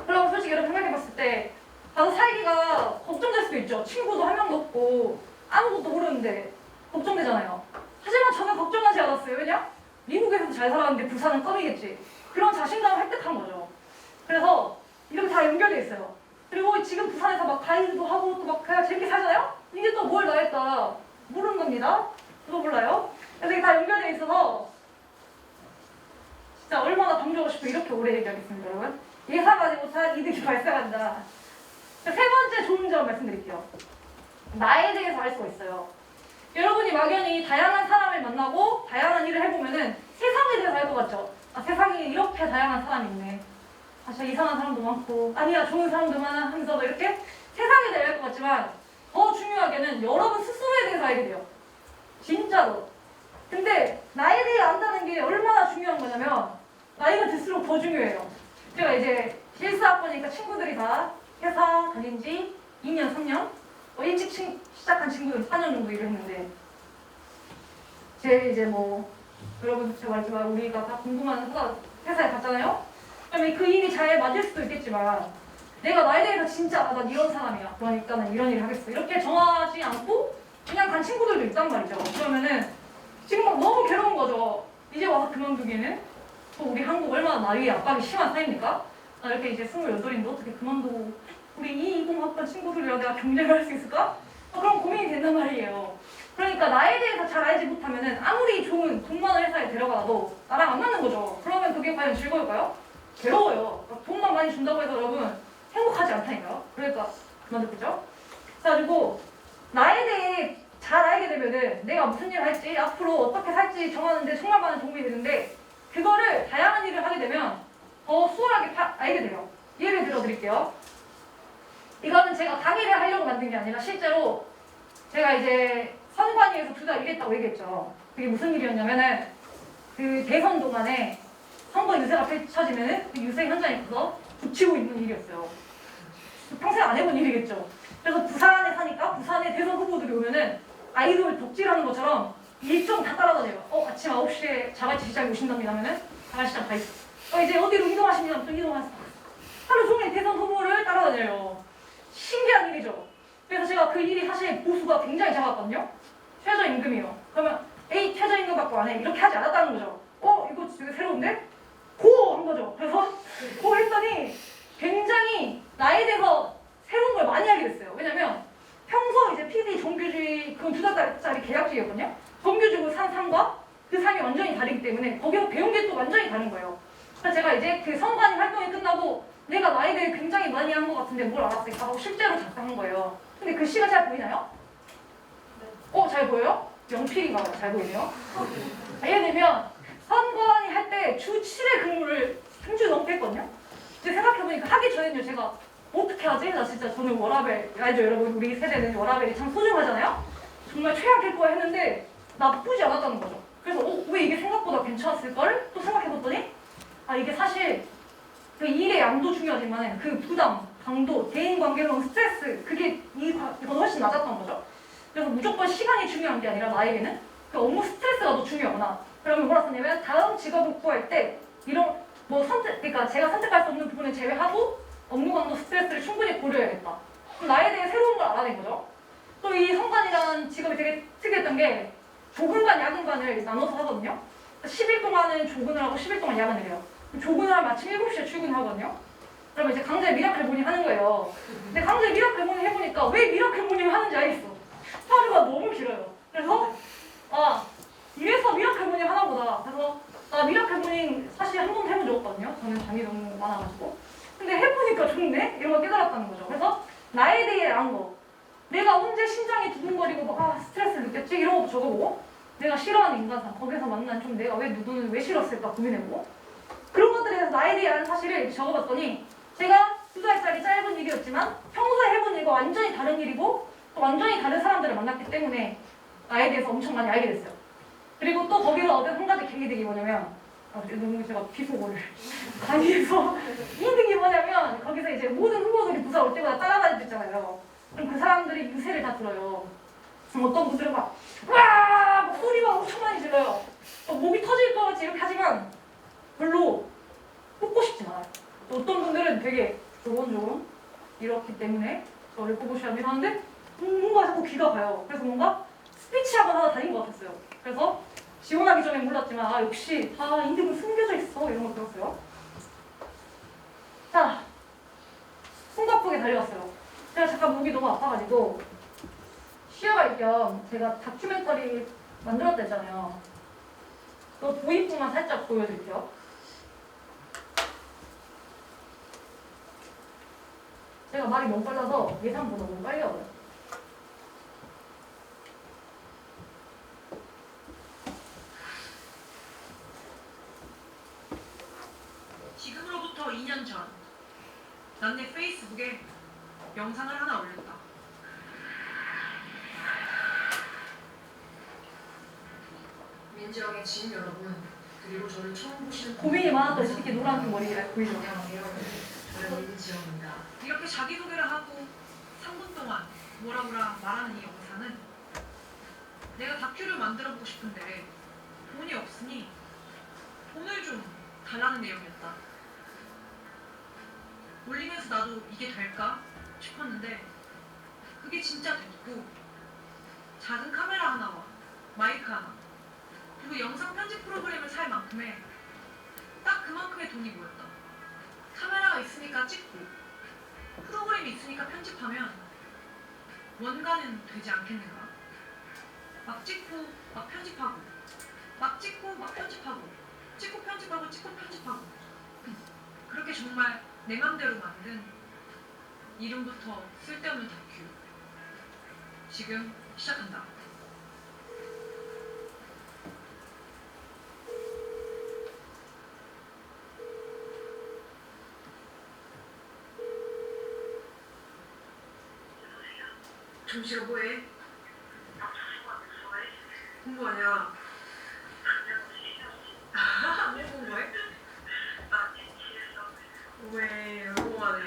그럼 솔직히 여러분 생각해봤을 때 가서 살기가 걱정될 수도 있죠. 친구도 한 명도 없고 아무것도 모르는데 걱정되잖아요. 하지만 저는 걱정하지 않았어요. 왜냐? 미국에서도 잘 살았는데 부산은 껌이겠지. 그런 자신감을 획득한 거죠. 그래서 이렇게 다 연결돼 있어요. 그리고 지금 부산에서 막 가이드도 하고 또 막 그냥 재밌게 살잖아요? 이게 또 뭘 나했다 모르는 겁니다. 저도 몰라요. 그래서 이게 다 연결돼 있어서 진짜 얼마나 방조하고 싶고 이렇게 오래 얘기하겠습니다, 여러분. 예상하지 못한 이득이 발생한다. 세 번째 좋은 점 말씀드릴게요. 나에 대해서 알 수가 있어요. 여러분이 막연히 다양한 사람을 만나고 다양한 일을 해보면은 세상에 대해서 알 것 같죠? 세상에 이렇게 다양한 사람이 있네. 진짜 이상한 사람도 많고 아니야 좋은 사람도 많아 하면서 이렇게 세상에 대해 알 것 같지만 더 중요하게는 여러분 스스로에 대해서 알게 돼요. 진짜로. 근데 나에 대해 안다는 게 얼마나 중요한 거냐면 나이가 들수록 더 중요해요. 제가 이제 실사학번이니까 친구들이 다 회사 다닌 지 2년, 3년? 일찍 시작한 친구들은 4년 정도 일을 했는데 제 이제 여러분 제가 말했지만 우리가 다 궁금한 회사에 갔잖아요? 그러면 그 일이 잘 맞을 수도 있겠지만 내가 나에 대해서 진짜 난 이런 사람이야. 그러니까 난 이런 일을 하겠어. 이렇게 정하지 않고 그냥 간 친구들도 있단 말이죠. 그러면은 지금 막 너무 괴로운 거죠. 이제 와서 그만두기에는 또 우리 한국 얼마나 나이에 압박이 심한 사회입니까? 나 이렇게 이제 28인데 어떻게 그만두고 우리 220학번 친구들이랑 내가 경쟁을 할 수 있을까? 그런 고민이 된단 말이에요. 그러니까 나에 대해서 잘 알지 못하면은 아무리 좋은 돈 많은 회사에 데려가도 나랑 안 맞는 거죠. 그러면 그게 과연 즐거울까요? 괴로워요. 돈만 많이 준다고 해서 여러분 행복하지 않다니까요. 그러니까 그만두겠죠? 그래가지고 나에 대해 잘 알게 되면은 내가 무슨 일을 할지 앞으로 어떻게 살지 정하는데 정말 많은 도움이 되는데 그거를 다양한 일을 하게 되면 더 수월하게 알게 돼요. 예를 들어 드릴게요. 이거는 제가 강의를 하려고 만든 게 아니라 실제로 제가 이제 선관위에서 2달 일했다고 얘기했죠. 그게 무슨 일이었냐면은 그 대선 동안에 선거 유세가 펼쳐지면은 그 유세 현장에 가서 붙이고 있는 일이었어요. 평생 안 해본 일이겠죠. 그래서 부산에 사니까 부산에 대선 후보들이 오면은 아이돌 덕질하는 것처럼 일정 다 따라다녀요. 아침 9시에 자갈치시장에 오신답니다 하면은 자갈치장 가 있어. 이제 어디로 이동하십니다. 또 이동하세요. 하루 종일 대선 후보를 따라다녀요. 신기한 일이죠. 그래서 제가 그 일이 사실 보수가 굉장히 작았거든요. 최저임금이요. 그러면 에이 최저임금 받고 안 해. 이렇게 하지 않았다는 거죠. 이거 되게 새로운데? 고! 한 거죠. 그래서 고 했더니 굉장히 나에 대해서 새로운 걸 많이 알게 됐어요. 왜냐면 평소 이제 PD 정규직 그건 2달짜리 계약직이었거든요. 정규직으로 산 삶과 그 삶이 완전히 다르기 때문에 거기서 배운 게 또 완전히 다른 거예요. 그래서 제가 이제 그 선관위 활동이 끝나고 내가 나에 대해 굉장히 많이 한 것 같은데 뭘 알았을까 하고 실제로 작성한 거예요. 근데 글씨가 잘 보이나요? 잘 보여요? 연필인가 봐요. 잘 보이네요. 예를 들면 선관위 할 때 주 7회 근무를 3주 넘게 했거든요. 근데 생각해보니까 하기 전에는요 제가 어떻게 하지? 나 진짜 저는 워라벨 알죠 여러분? 우리 세대는 워라벨이 참 소중하잖아요? 정말 최악일 거야 했는데 나쁘지 않았다는 거죠. 그래서 왜 이게 생각보다 괜찮았을걸? 또 생각해봤더니 이게 사실 그 일의 양도 중요하지만 그 부담, 강도, 대인관계로는 스트레스 그게 이건 훨씬 낮았던 거죠. 그래서 무조건 시간이 중요한 게 아니라 나에게는 그 업무 스트레스가 더 중요하구나. 그러면 뭐라 썼냐면 다음 직업을 구할 때 이런 그러니까 제가 선택할 수 없는 부분을 제외하고 업무 강도 스트레스를 충분히 고려해야겠다. 그럼 나에 대해 새로운 걸 알아낸 거죠. 또 이 선관이라는 직업이 되게 특이했던 게 조근반, 야근반을 나눠서 하거든요. 10일 동안은 조근을 하고 10일 동안 야근을 해요. 조근을 하면 아침 7시에 출근하거든요. 그러면 이제 강제 미라클 모닝 하는 거예요. 근데 강제 미라클 모닝 해보니까 왜 미라클 모닝을 하는지 알겠어. 하루가 너무 길어요. 그래서 이래서 미라클 모닝 하나 보다. 그래서 나 미라클 모닝 사실 한 번도 해본 적 없거든요. 저는 잠이 너무 많아가지고. 근데 해보니까 좋네? 이런 걸 깨달았다는 거죠. 그래서 나에 대해 안 거. 내가 언제 심장이 두근거리고 스트레스를 느꼈지? 이런 것도 적어보고 내가 싫어하는 인간상 거기서 만난 좀 내가 누구는 왜 싫었을까 고민해보고 그런 것들에 대해서 나에 대해 아는 사실을 적어봤더니 제가 2달짜리 짧은 일이었지만 평소에 해본 일과 완전히 다른 일이고 또 완전히 다른 사람들을 만났기 때문에 나에 대해서 엄청 많이 알게 됐어요. 그리고 또 거기서 얻은 한 가지 계기들이 뭐냐면 너무 제가 비속어를 강의에서 이득이 뭐냐면 거기서 이제 모든 후보들이 부사 올 때마다 따라다닐 수 있잖아요. 그럼 그 사람들이 유세를 다 들어요. 그럼 어떤 분들은 막 와! 막 소리가 엄청 많이 질러요. 목이 터질 것 같이 이렇게 하지만 별로 뽑고 싶진 않아요. 또 어떤 분들은 되게 조곤조곤 이렇기 때문에 저를 뽑으셔야 합니다 하는데 뭔가 자꾸 귀가 가요. 그래서 뭔가 스피치학원 하나 다닌 것 같았어요. 그래서 지원하기 전에 몰랐지만 역시 다 인격은 숨겨져 있어 이런 걸 배웠어요. 자, 숨가쁘게 달려왔어요. 제가 잠깐 목이 너무 아파가지고 쉬어갈 겸 제가 다큐멘터리 만들었다 했잖아요. 그 도입부만 살짝 보여드릴게요. 제가 말이 너무 빨라서 예상보다 너무 빨리 와요. 지금으로부터 2년 전, 난 내 페이스북에 영상을 하나 올렸다. 민지영의 지인 여러분, 그리고 저를 처음 보시는 고민이 많았던 이렇게 노란 머리 보이죠? 저는 민지영입니다. 이렇게 자기소개를 하고 3분 동안 뭐라 말하는 이 영상은 내가 다큐를 만들어보고 싶은데 돈이 없으니 돈을 좀 달라는 내용이었다. 올리면서 나도 이게 될까 싶었는데 그게 진짜 됐고, 작은 카메라 하나와 마이크 하나 그리고 영상 편집 프로그램을 살 만큼의 딱 그만큼의 돈이 모였다. 카메라가 있으니까 찍고 프로그램이 있으니까 편집하면 원가는 되지 않겠는가? 막 찍고 막 편집하고 막 찍고 막 편집하고 찍고 편집하고 찍고 편집하고 그렇게 정말 내 맘대로 만든 이름부터 쓸데없는 다큐 지금 시작한다. 정시가 뭐해? 공부하냐? 뭐 공부해? 왜 열공하네?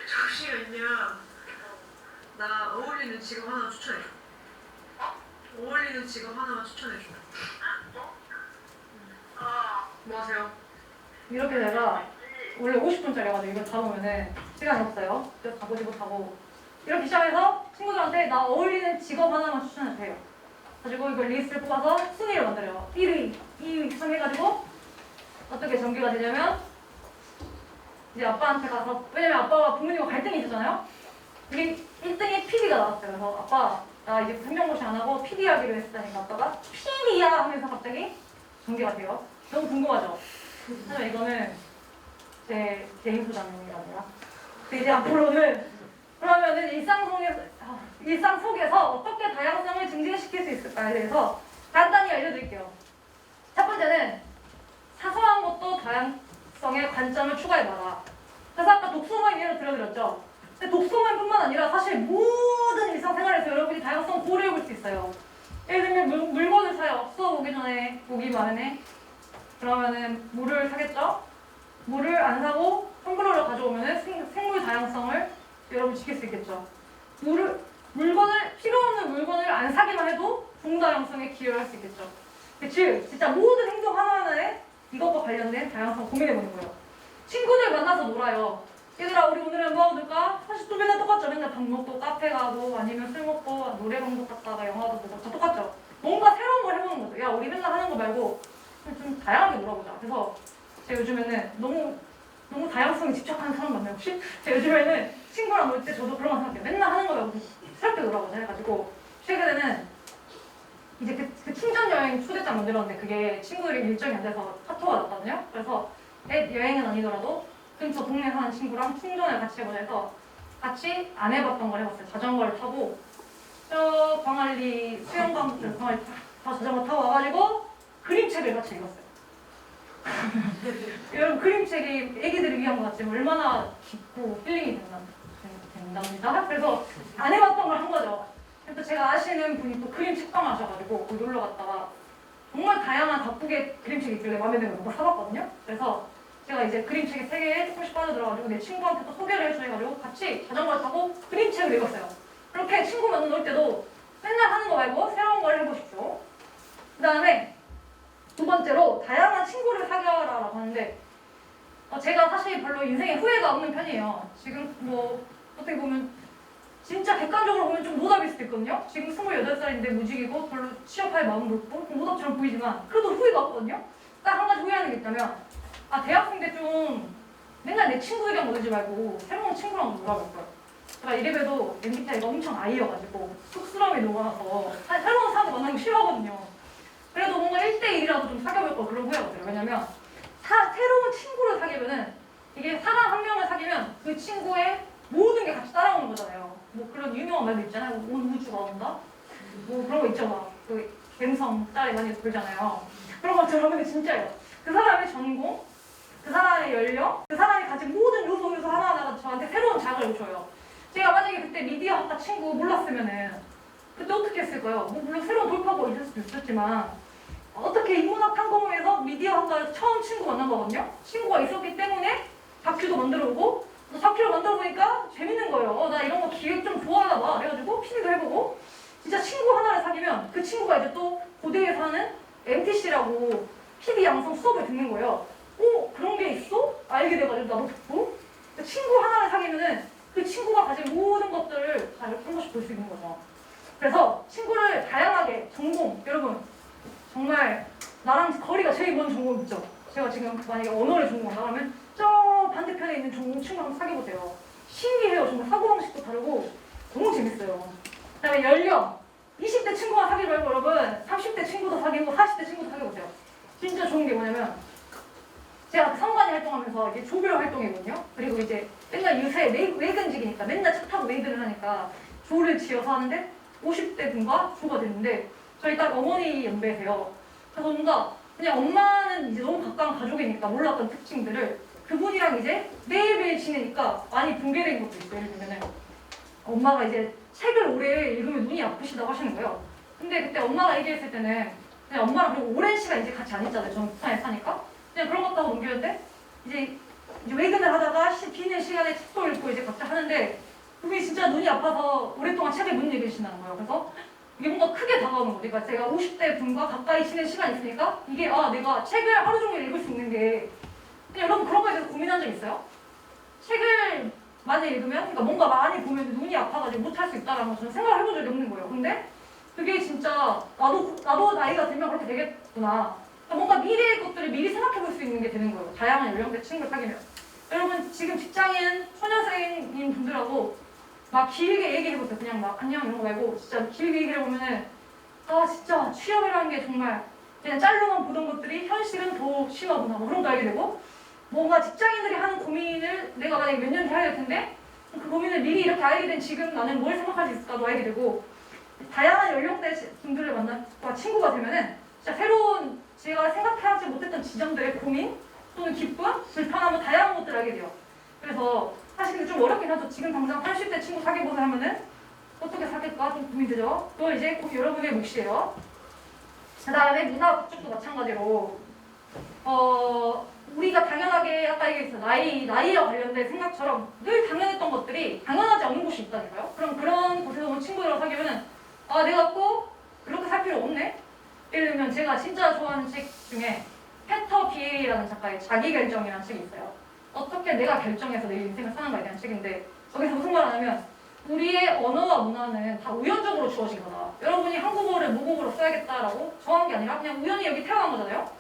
정시가 있냐? 나 어울리는 직업 하나 추천해줘. 어울리는 직업 하나만 추천해줘. 뭐 하세요? 이렇게 내가 원래 50분짜리여가지고 이걸 다 보면은 시간이 없어요. 그래서 다 보지 못하고 이렇게 시작해서 친구들한테 나 어울리는 직업 하나만 추천해도 돼요. 가지고 이걸 리스트를 뽑아서 순위를 만들어요. 1위, 2위 추천해가지고 어떻게 전개가 되냐면 이제 아빠한테 가서, 왜냐면 아빠가 부모님과 갈등이 있었잖아요. 우리 1등이 PD가 나왔어요. 그래서 아빠 나 이제 생명고시 안 하고 PD 하기로 했다니까 아빠가 PD야 하면서 갑자기 전개가 돼요. 너무 궁금하죠? 하지만 이거는 제 개인 소장이 아니라 이제 앞으로는 그러면은 일상 속에서 어떻게 다양성을 증진시킬 수 있을까에 대해서 간단히 알려드릴게요. 첫 번째는 사소한 것도 다양성의 관점을 추가해봐라. 그래서 아까 독서 모임 예를 들어드렸죠. 근데 독서 모임뿐만 아니라 사실 모든 일상생활에서 여러분이 다양성 고려해볼 수 있어요. 예를 들면 물건을 사요. 수업 오기 전에 오기 마련에 그러면은 물을 사겠죠? 물을 안 사고 텀블러를 가져오면은 생물 다양성을 여러분 지킬 수 있겠죠. 필요 없는 물건을 안 사기만 해도 동다양성에 기여할 수 있겠죠. 즉, 진짜 모든 행동 하나하나에 이것과 관련된 다양성 고민해보는 거예요. 친구들 만나서 놀아요. 얘들아, 우리 오늘은 뭐 하고 사실 또 맨날 똑같죠. 맨날 밥 먹고 카페 가고 아니면 술 먹고 노래방도 갔다가 영화도 보고 다 똑같죠. 뭔가 새로운 걸 해보는 거죠. 야, 우리 맨날 하는 거 말고 좀 다양하게 놀아보자. 그래서 제가 요즘에는 너무 다양성에 집착하는 사람 맞나요 혹시? 제가 요즘에는 친구랑 놀 때 저도 그런 거 생각해요. 맨날 하는 거 말고 새롭게 놀아보자 해가지고 최근에는 이제 그 충전 여행 초대장 만들었는데 그게 친구들이 일정이 안 돼서 카톡가 왔거든요. 그래서 여행은 아니더라도 근처 동네 사는 친구랑 충전을 같이 해보자 해서 같이 안 해봤던 걸 해봤어요. 자전거를 타고 저 광안리 수영장부터 광안리 다 자전거 타고 와가지고 그림책을 같이 읽었어요. 여러분 그림책이 애기들을 위한 것 같지만 얼마나 깊고 힐링이 된답니다. 그래서 안 해봤던 걸 한 거죠. 그래서 제가 아시는 분이 또 그림 책방 하셔가지고 거기 놀러 갔다가 정말 다양한 바쁘게 그림책이 있길래 마음에 드는 거 사봤거든요. 그래서 제가 이제 그림책의 세계에 조금씩 빠져들어가지고 내 친구한테 또 소개를 해주셔가지고 같이 자전거를 타고 그림책을 읽었어요. 그렇게 친구 만날 때도 맨날 하는 거 말고 새로운 걸 해보십시오. 그 다음에 두 번째로 다양한 친구를 사귀어라라고 하는데 제가 사실 별로 인생에 후회가 없는 편이에요. 지금 뭐 어떻게 보면 진짜 객관적으로 보면 좀 노답일 수도 있거든요. 지금 28살인데 무직이고 별로 취업할 마음도 없고 좀 노답처럼 보이지만 그래도 후회가 없거든요. 딱 한 가지 후회하는 게 있다면 대학생 때 좀 맨날 내 친구들이랑 놀지 말고 새로운 친구랑 놀아볼 거예요. 제가 이래봬도 MBTI가 엄청 I여가지고 쑥스러움이 녹아서 새로운 사람 만나는 거 싫어하거든요. 그래도 뭔가 1대1이라도 좀 사귀어볼 거 그런 후회가 들어요. 왜냐면 새로운 친구를 사귀면은 이게 사람 한 명을 사귀면 그 친구의 모든 게 같이 따라오는 거잖아요. 뭐 그런 유명한 말도 있잖아요. 온 우주가 온다? 뭐 그런 거 있죠. 막 그 갬성 짤에 많이 돌잖아요. 그런 것처럼 근데 진짜예요. 그 사람의 전공, 그 사람의 연령, 그 사람이 가진 모든 요소 하나하나가 저한테 새로운 자극을 줘요. 제가 만약에 그때 미디어학과 친구 몰랐으면은 그때 어떻게 했을까요? 뭐 물론 새로운 돌파구가 있을 수도 있었지만 어떻게 인문학 항공에서 미디어학과 처음 친구 만난 거거든요. 친구가 있었기 때문에 다큐도 만들어보고 또 다큐를 만들어보니까 재밌는 거예요. 나 이런 거 기획 좀 좋아하나 봐. 그래가지고 PD도 해보고 진짜 친구 하나를 사귀면 그 친구가 이제 또 고대에서 하는 MTC라고 PD 양성 수업을 듣는 거예요. 오, 그런 게 있어? 알게 돼가지고 나도 듣고 친구 하나를 사귀면은 그 친구가 가진 모든 것들을 다 이렇게 한 번씩 볼 수 있는 거죠. 그래서 친구를 다양하게 전공, 여러분 정말 나랑 거리가 제일 먼 전공 있죠? 제가 지금 만약에 언어를 전공한다 하면 저 반대편에 있는 전공 친구 한번 사귀어보세요. 신기해요. 정말 사고방식도 다르고 너무 재밌어요. 그다음에 연령 20대 친구만 사귀지 말고 여러분 30대 친구도 사귀고 40대 친구도 사귀어보세요. 진짜 좋은 게 뭐냐면 제가 성관이 활동하면서 이게 조별 활동이거든요. 그리고 이제 맨날 요새 외근직이니까 맨날 차 타고 외근을 하니까 조를 지어서 하는데 50대 분과 조가 됐는데 저희 딸 어머니 연배세요. 그래서 뭔가 그냥 엄마는 이제 너무 가까운 가족이니까 몰랐던 특징들을 그분이랑 이제 매일매일 지내니까 많이 붕괴된 것도 있어요. 예를 들면은 엄마가 이제 책을 오래 읽으면 눈이 아프시다고 하시는 거예요. 근데 그때 엄마가 얘기했을 때는 그냥 엄마랑 그리고 오랜 시간 이제 같이 안 있잖아요. 저는 부산에 사니까. 그냥 그런 것도 하고 넘겼는데 이제 외근을 하다가 비는 시간에 책도 읽고 이제 각자 하는데 그게 진짜 눈이 아파서 오랫동안 책을 못 읽으신다는 거예요. 그래서 이게 뭔가 크게 다가오는 거예요. 그러니까 제가 50대 분과 가까이 지낸 시간이 있으니까 이게 내가 책을 하루 종일 읽을 수 있는 게 그냥 여러분 그런 거에 대해서 고민한 적 있어요? 책을 많이 읽으면 그러니까 뭔가 많이 보면 눈이 아파가지고 못할 수 있다라는 거 저는 생각을 해본 적이 없는 거예요. 근데 그게 진짜 나도 나이가 들면 그렇게 되겠구나. 그러니까 뭔가 미래의 것들을 미리 생각해 볼 수 있는 게 되는 거예요. 다양한 연령대 친구를 사귀면. 여러분 지금 직장인 초년생인 분들하고 막 길게 얘기해보세요. 그냥 막 안녕 이런 거 말고 진짜 길게 얘기해보면은 진짜 취업이라는 게 정말 그냥 짤로만 보던 것들이 현실은 더 심하구나 뭐 그런 거 알게 되고 뭔가 직장인들이 하는 고민을 내가 만약에 몇 년 뒤에 해야 될 텐데 그 고민을 미리 이렇게 알게 된 지금 나는 뭘 생각할 수 있을까도 알게 되고 다양한 연령대 분들을 만나고 친구가 되면은 진짜 새로운 제가 생각하지 못했던 지점들의 고민 또는 기쁨, 불편함 다양한 것들을 알게 돼요. 그래서 사실 근데 좀 어렵긴 하죠. 지금 당장 80대 친구 사귀보자 하면은 어떻게 사귈까 좀 고민되죠. 그건 이제 꼭 여러분의 몫이에요. 그 다음에 문화 쪽도 마찬가지로 우리가 당연하게 아까 얘기했어요. 나이와 관련된 생각처럼 늘 당연했던 것들이 당연하지 않은 곳이 있다니까요. 그럼 그런 곳에서 온 친구들과 사귀면은 내가 꼭 그렇게 살 필요 없네? 예를 들면 제가 진짜 좋아하는 책 중에 페터 비에이라는 작가의 자기결정이라는 책이 있어요. 어떻게 내가 결정해서 내 인생을 사는 거에 대한 책인데 거기서 무슨 말을 하냐면 우리의 언어와 문화는 다 우연적으로 주어진 거다. 여러분이 한국어를 모국어로 써야겠다라고 정한 게 아니라 그냥 우연히 여기 태어난 거잖아요.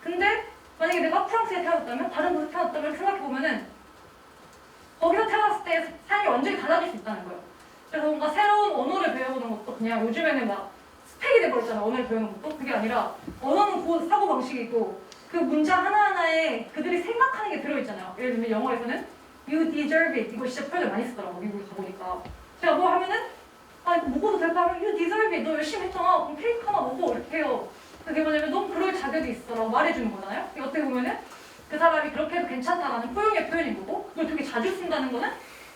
근데 만약에 내가 프랑스에 태어났다면 다른 곳에 태어났다면 생각해보면은 거기서 태어났을 때 삶이 완전히 달라질 수 있다는 거예요. 그래서 뭔가 새로운 언어를 배워보는 것도 그냥 요즘에는 막 스펙이 돼버렸잖아요. 언어를 배우는 것도. 그게 아니라 언어는 곧 사고방식이고 그 문장 하나하나에 그들이 생각하는 게 들어있잖아요. 예를 들면 영어에서는 You deserve it. 이거 진짜 표현을 많이 쓰더라고. 미국에 가보니까. 제가 뭐 하면은 이거 먹어도 될까 하면 You deserve it. 너 열심히 했잖아. 그럼 케이크 하나 먹어. 이렇게 해요. 그게 뭐냐면 너무 그럴 자기 자격이 있어라고 말해주는 거잖아요. 이게 어떻게 보면은 그 사람이 그렇게 해도 괜찮다라는 포용의 표현인 거고, 그걸 되게 자주 쓴다는 거는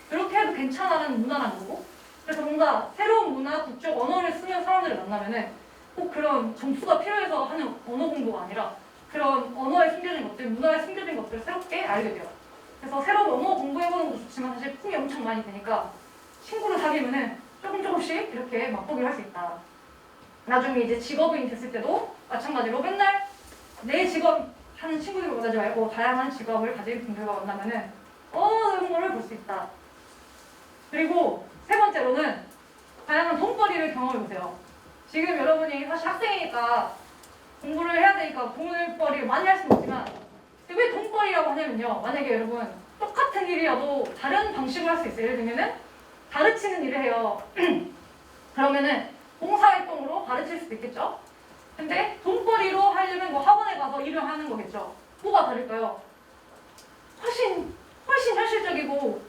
그렇게 해도 괜찮아라는 문화라는 거고. 그래서 뭔가 새로운 문화, 국적, 언어를 쓰는 사람들을 만나면은 꼭 그런 점수가 필요해서 하는 언어 공부가 아니라 그런 언어에 숨겨진 것들, 문화에 숨겨진 것들을 새롭게 알게 돼요. 그래서 새로운 언어 공부해보는 것도 좋지만 사실 품이 엄청 많이 되니까 친구를 사귀면은 조금씩 이렇게 맛보기를 할 수 있다. 나중에 이제 직업인이 됐을 때도 마찬가지로 맨날 내 직업 하는 친구들을 만나지 말고 다양한 직업을 가진 분들과 만나면은 이런 거를 볼 수 있다. 그리고 세 번째로는 다양한 돈벌이를 경험해보세요. 지금 여러분이 사실 학생이니까 공부를 해야 되니까 돈벌이를 많이 할 수는 없지만 왜 돈벌이라고 하냐면요. 만약에 여러분 똑같은 일이라도 다른 방식으로 할 수 있어요. 예를 들면은 가르치는 일을 해요. 그러면은 봉사활동으로 가르칠 수도 있겠죠. 근데 돈벌이로 하려면 뭐 학원에 가서 일을 하는 거겠죠. 뭐가 다를까요? 훨씬 현실적이고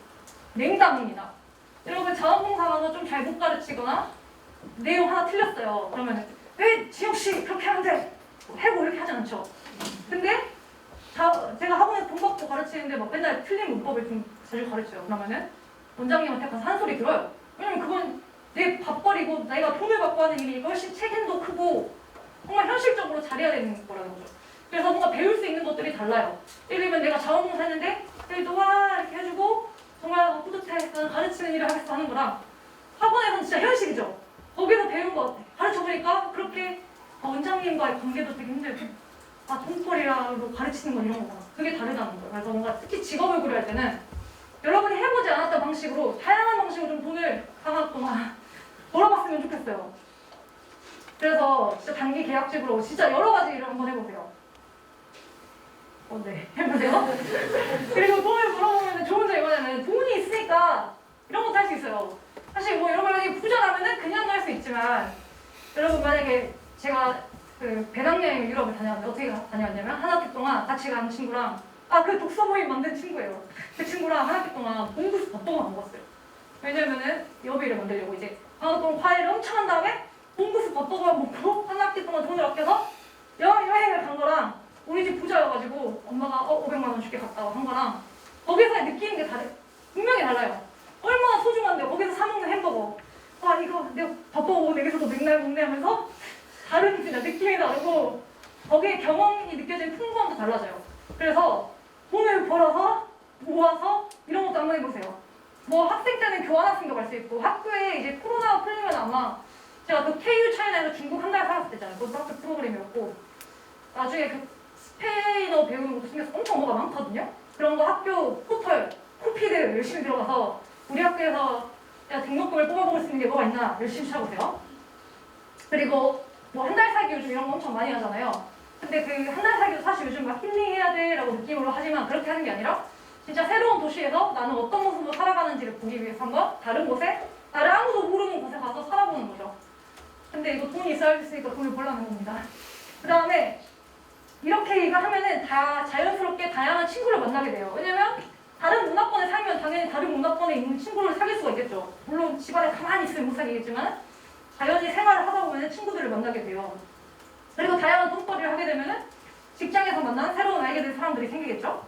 냉담입니다. 여러분 자원봉사가서 좀 잘 못 가르치거나 내용 하나 틀렸어요. 그러면 왜 지영씨 그렇게 하면 돼? 해고 이렇게 하지 않죠. 근데 제가 학원에서 돈 받고 가르치는데 막 맨날 틀린 문법을 좀 자주 가르쳐요. 그러면은 원장님한테 가서 한 소리 들어요. 왜냐면 그건 내 밥벌이고 내가 돈을 받고 하는 일이 훨씬 책임도 크고 정말 현실적으로 잘해야 되는 거라는 거죠. 그래서 뭔가 배울 수 있는 것들이 달라요. 예를 들면 내가 자원봉사 했는데 애들도 와 이렇게 해주고 정말 뿌듯해 나는 가르치는 일을 하겠어 하는 거랑 학원에서는 진짜 현실이죠. 거기서 배운 거 가르쳐보니까 그렇게 원장님과의 관계도 되게 힘들고 돈벌이라고 가르치는 건 이런 거구나. 그게 다르다는 거예요. 그래서 뭔가 특히 직업을 고려할 때는 여러분이 해보지 않았던 방식으로 다양한 방식으로 좀 돈을 가갖거나 벌어봤으면 좋겠어요. 그래서 진짜 단기 계약직으로 진짜 여러 가지 일을 한번 해보세요. 네, 해보세요. 그리고 돈을 벌어보면 좋은 점이 뭐냐면 돈이 있으니까 이런 것도 할 수 있어요. 사실 뭐 여러분이 부자라면은 그냥 할 수 있지만 여러분 만약에 제가 그 배낭여행 유럽을 다녀왔는데 어떻게 다녀왔냐면 한 학기 동안 같이 간 친구랑 그 독서 모임 만든 친구예요. 그 친구랑 한 학기 동안 봉구수 밥버거만 먹었어요. 왜냐면은 여비를 만들려고 이제 한 학기 동안 과외를 엄청 한 다음에 봉구수 밥버거만 먹고 한 학기 동안 돈을 아껴서 여행을 간 거랑 우리 집 부자여가지고 엄마가 500만 원 줄게 갔다 한 거랑 거기서 느끼는 게 분명히 달라요. 얼마나 소중한데 거기서 사 먹는 햄버거 이거 내가 밥버거 내게서도 맥날 먹네 하면서 다른 진짜 느낌이 다르고 거기에 경험이 느껴지는 풍부함도 달라져요. 그래서 돈을 벌어서 모아서 이런 것도 한번 해보세요. 뭐 학생 때는 교환학생도 갈 수 있고 학교에 이제 코로나가 풀리면 아마 제가 그 KU 차이나에서 중국 한 달 살았을 때잖아요. 그것도 학교 프로그램이었고 나중에 그 스페인어 배우는 것도 생겨서 엄청 뭐가 많거든요. 그런 거 학교 포털, 코피드 열심히 들어가서 우리 학교에서 등록금을 뽑아먹을 수 있는 게 뭐가 있나 열심히 찾아보세요. 그리고 뭐 한 달 살기 요즘 이런 거 엄청 많이 하잖아요. 근데 그 한 달 살기도 사실 요즘 막 힐링해야 돼라고 느낌으로 하지만 그렇게 하는 게 아니라 진짜 새로운 도시에서 나는 어떤 모습으로 살아가는지를 보기 위해서 한번 다른 곳에 나를 아무도 모르는 곳에 가서 살아보는 거죠. 근데 이거 돈이 있어야 했으니까 돈을 벌라는 겁니다. 그 다음에 이렇게 이거 하면은 다 자연스럽게 다양한 친구를 만나게 돼요. 왜냐면 다른 문화권에 살면 당연히 다른 문화권에 있는 친구를 사귈 수가 있겠죠. 물론 집안에 가만히 있으면 못 사귀겠지만 자연히 생활을 하다 보면 친구들을 만나게 돼요. 그리고 다양한 돈벌이를 하게 되면은 직장에서 만난 새로운 알게 된 사람들이 생기겠죠.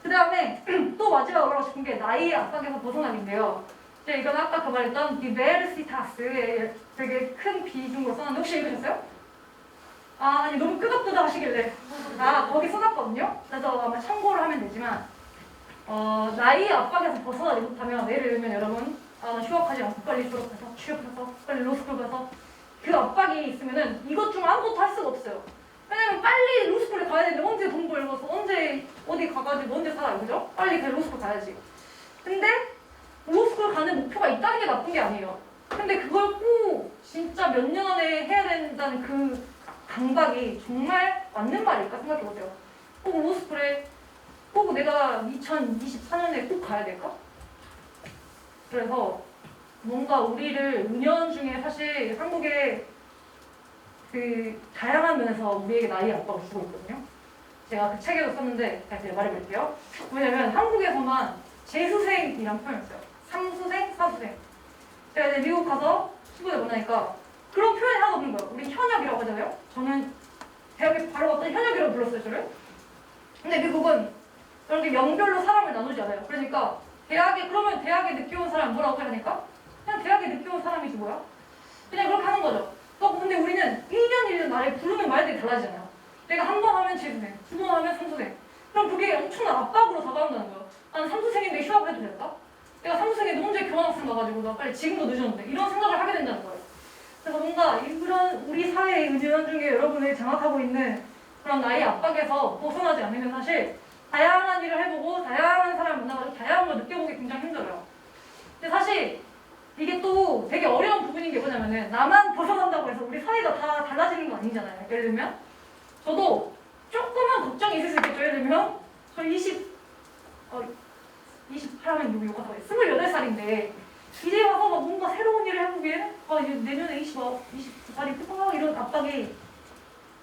그 다음에 또 마지막으로 하고 싶은 게 나이의 압박에서 벗어나기인데요. 이건 아까 그 말했던 디베르시타스의 되게 큰 비중으로 써놨는데 혹시 읽으셨어요? 아니 너무 끄덕끄덕 하시길래 거기 써놨거든요. 그래서 아마 참고를 하면 되지만 나이의 압박에서 벗어나지 못하면 예를 들면 여러분 나 휴학하지 않고 빨리 졸업해서 취업해서 빨리 로스쿨 가서 그 압박이 있으면은 이것 중 아무것도 할 수가 없어요. 왜냐면 빨리 로스쿨에 가야 되는데 언제 돈 벌고서 언제 어디 가가지고 언제 살아요, 그죠? 빨리 그 로스쿨 가야지. 근데 로스쿨 가는 목표가 있다는 게 나쁜 게 아니에요. 근데 그걸 꼭 진짜 몇 년 안에 해야 된다는 그 강박이 정말 맞는 말일까 생각해보세요. 꼭 로스쿨에 꼭 내가 2024년에 꼭 가야 될까? 그래서 뭔가 우리를 운영 중에 사실 한국의 그 다양한 면에서 우리에게 나이의 압박을 주고 있거든요. 제가 그 책에도 썼는데 제가 말해볼게요. 왜냐면 한국에서만 재수생이란 표현을 써요. 3수생, 4수생. 제가 이제 미국 가서 친구들 만나니까 그런 표현이 하나도 없는 거예요. 우리 현역이라고 하잖아요. 저는 대학에 바로 갔다 명별로 불렀어요, 저를. 근데 미국은 그렇게 명별로 사람을 나누지 않아요. 그러니까 그러면 대학에 늦게 온 사람 뭐라고 하니까? 그냥 대학에 늦게 온 사람이지 뭐야? 그냥 그렇게 하는 거죠. 또 근데 우리는 1년 1년 나를 부르는 말들이 달라지잖아요. 내가 한 번 하면 재수생, 두 번 하면 삼수생. 그럼 그게 엄청난 압박으로 다가온다는 거예요. 나는 삼수생인데 휴학을 해도 될까? 내가 삼수생인데 혼자 교환학생 가가지고 나 빨리 지금도 늦었는데 이런 생각을 하게 된다는 거예요. 그래서 뭔가 이런 우리 사회의 은연 중에 여러분을 장악하고 있는 그런 나의 압박에서 벗어나지 않으면 사실 다양한 일을 해보고 다양한 사람을 만나가지고 다양한 걸 느껴보기 굉장히 힘들어요. 근데 사실 이게 또 되게 어려운 부분인 게 뭐냐면은 나만 벗어난다고 해서 우리 사회가 다 달라지는 거 아니잖아요. 예를 들면 저도 조금은 걱정이 있을 수 있겠죠. 예를 들면 저 28하면 요가 28살인데 이제 와서 막 뭔가 새로운 일을 해보기엔 이제 내년에 29살이 막 이런 압박이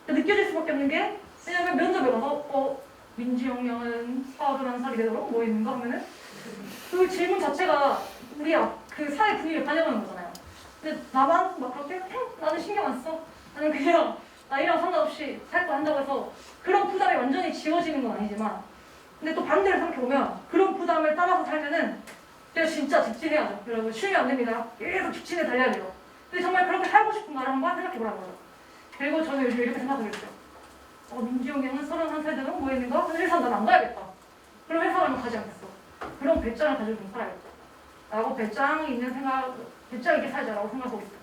느껴질 수밖에 없는 게 왜냐면 면접에 가서 민지영 양은 41살이 되도록 뭐 있는가 하면은 그 질문 자체가 우리 그 사회 분위기를 반영하는 거잖아요. 근데 나만 막 그렇게 나는 신경 안 써. 나는 그냥 나이랑 상관없이 살 거 한다고 해서 그런 부담이 완전히 지워지는 건 아니지만 근데 또 반대로 생각해보면 그런 부담을 따라서 살면은 제가 진짜 직진해야죠. 여러분 쉬면 안 됩니다. 계속 직진에 달려야 돼요. 근데 정말 그렇게 살고 싶은가를 한번 생각해보라고요. 그리고 저는 요즘 이렇게 생각을 했어요. 민지영 양은 31살 되도록 뭐 있는가? 근데 회사 난 안 가야겠다. 그럼 회사를 가지 않겠어. 그럼 배짱을 가지고 좀 살아야겠다. 라고 배짱이 있는 배짱 있게 살자라고 생각하고 있어요.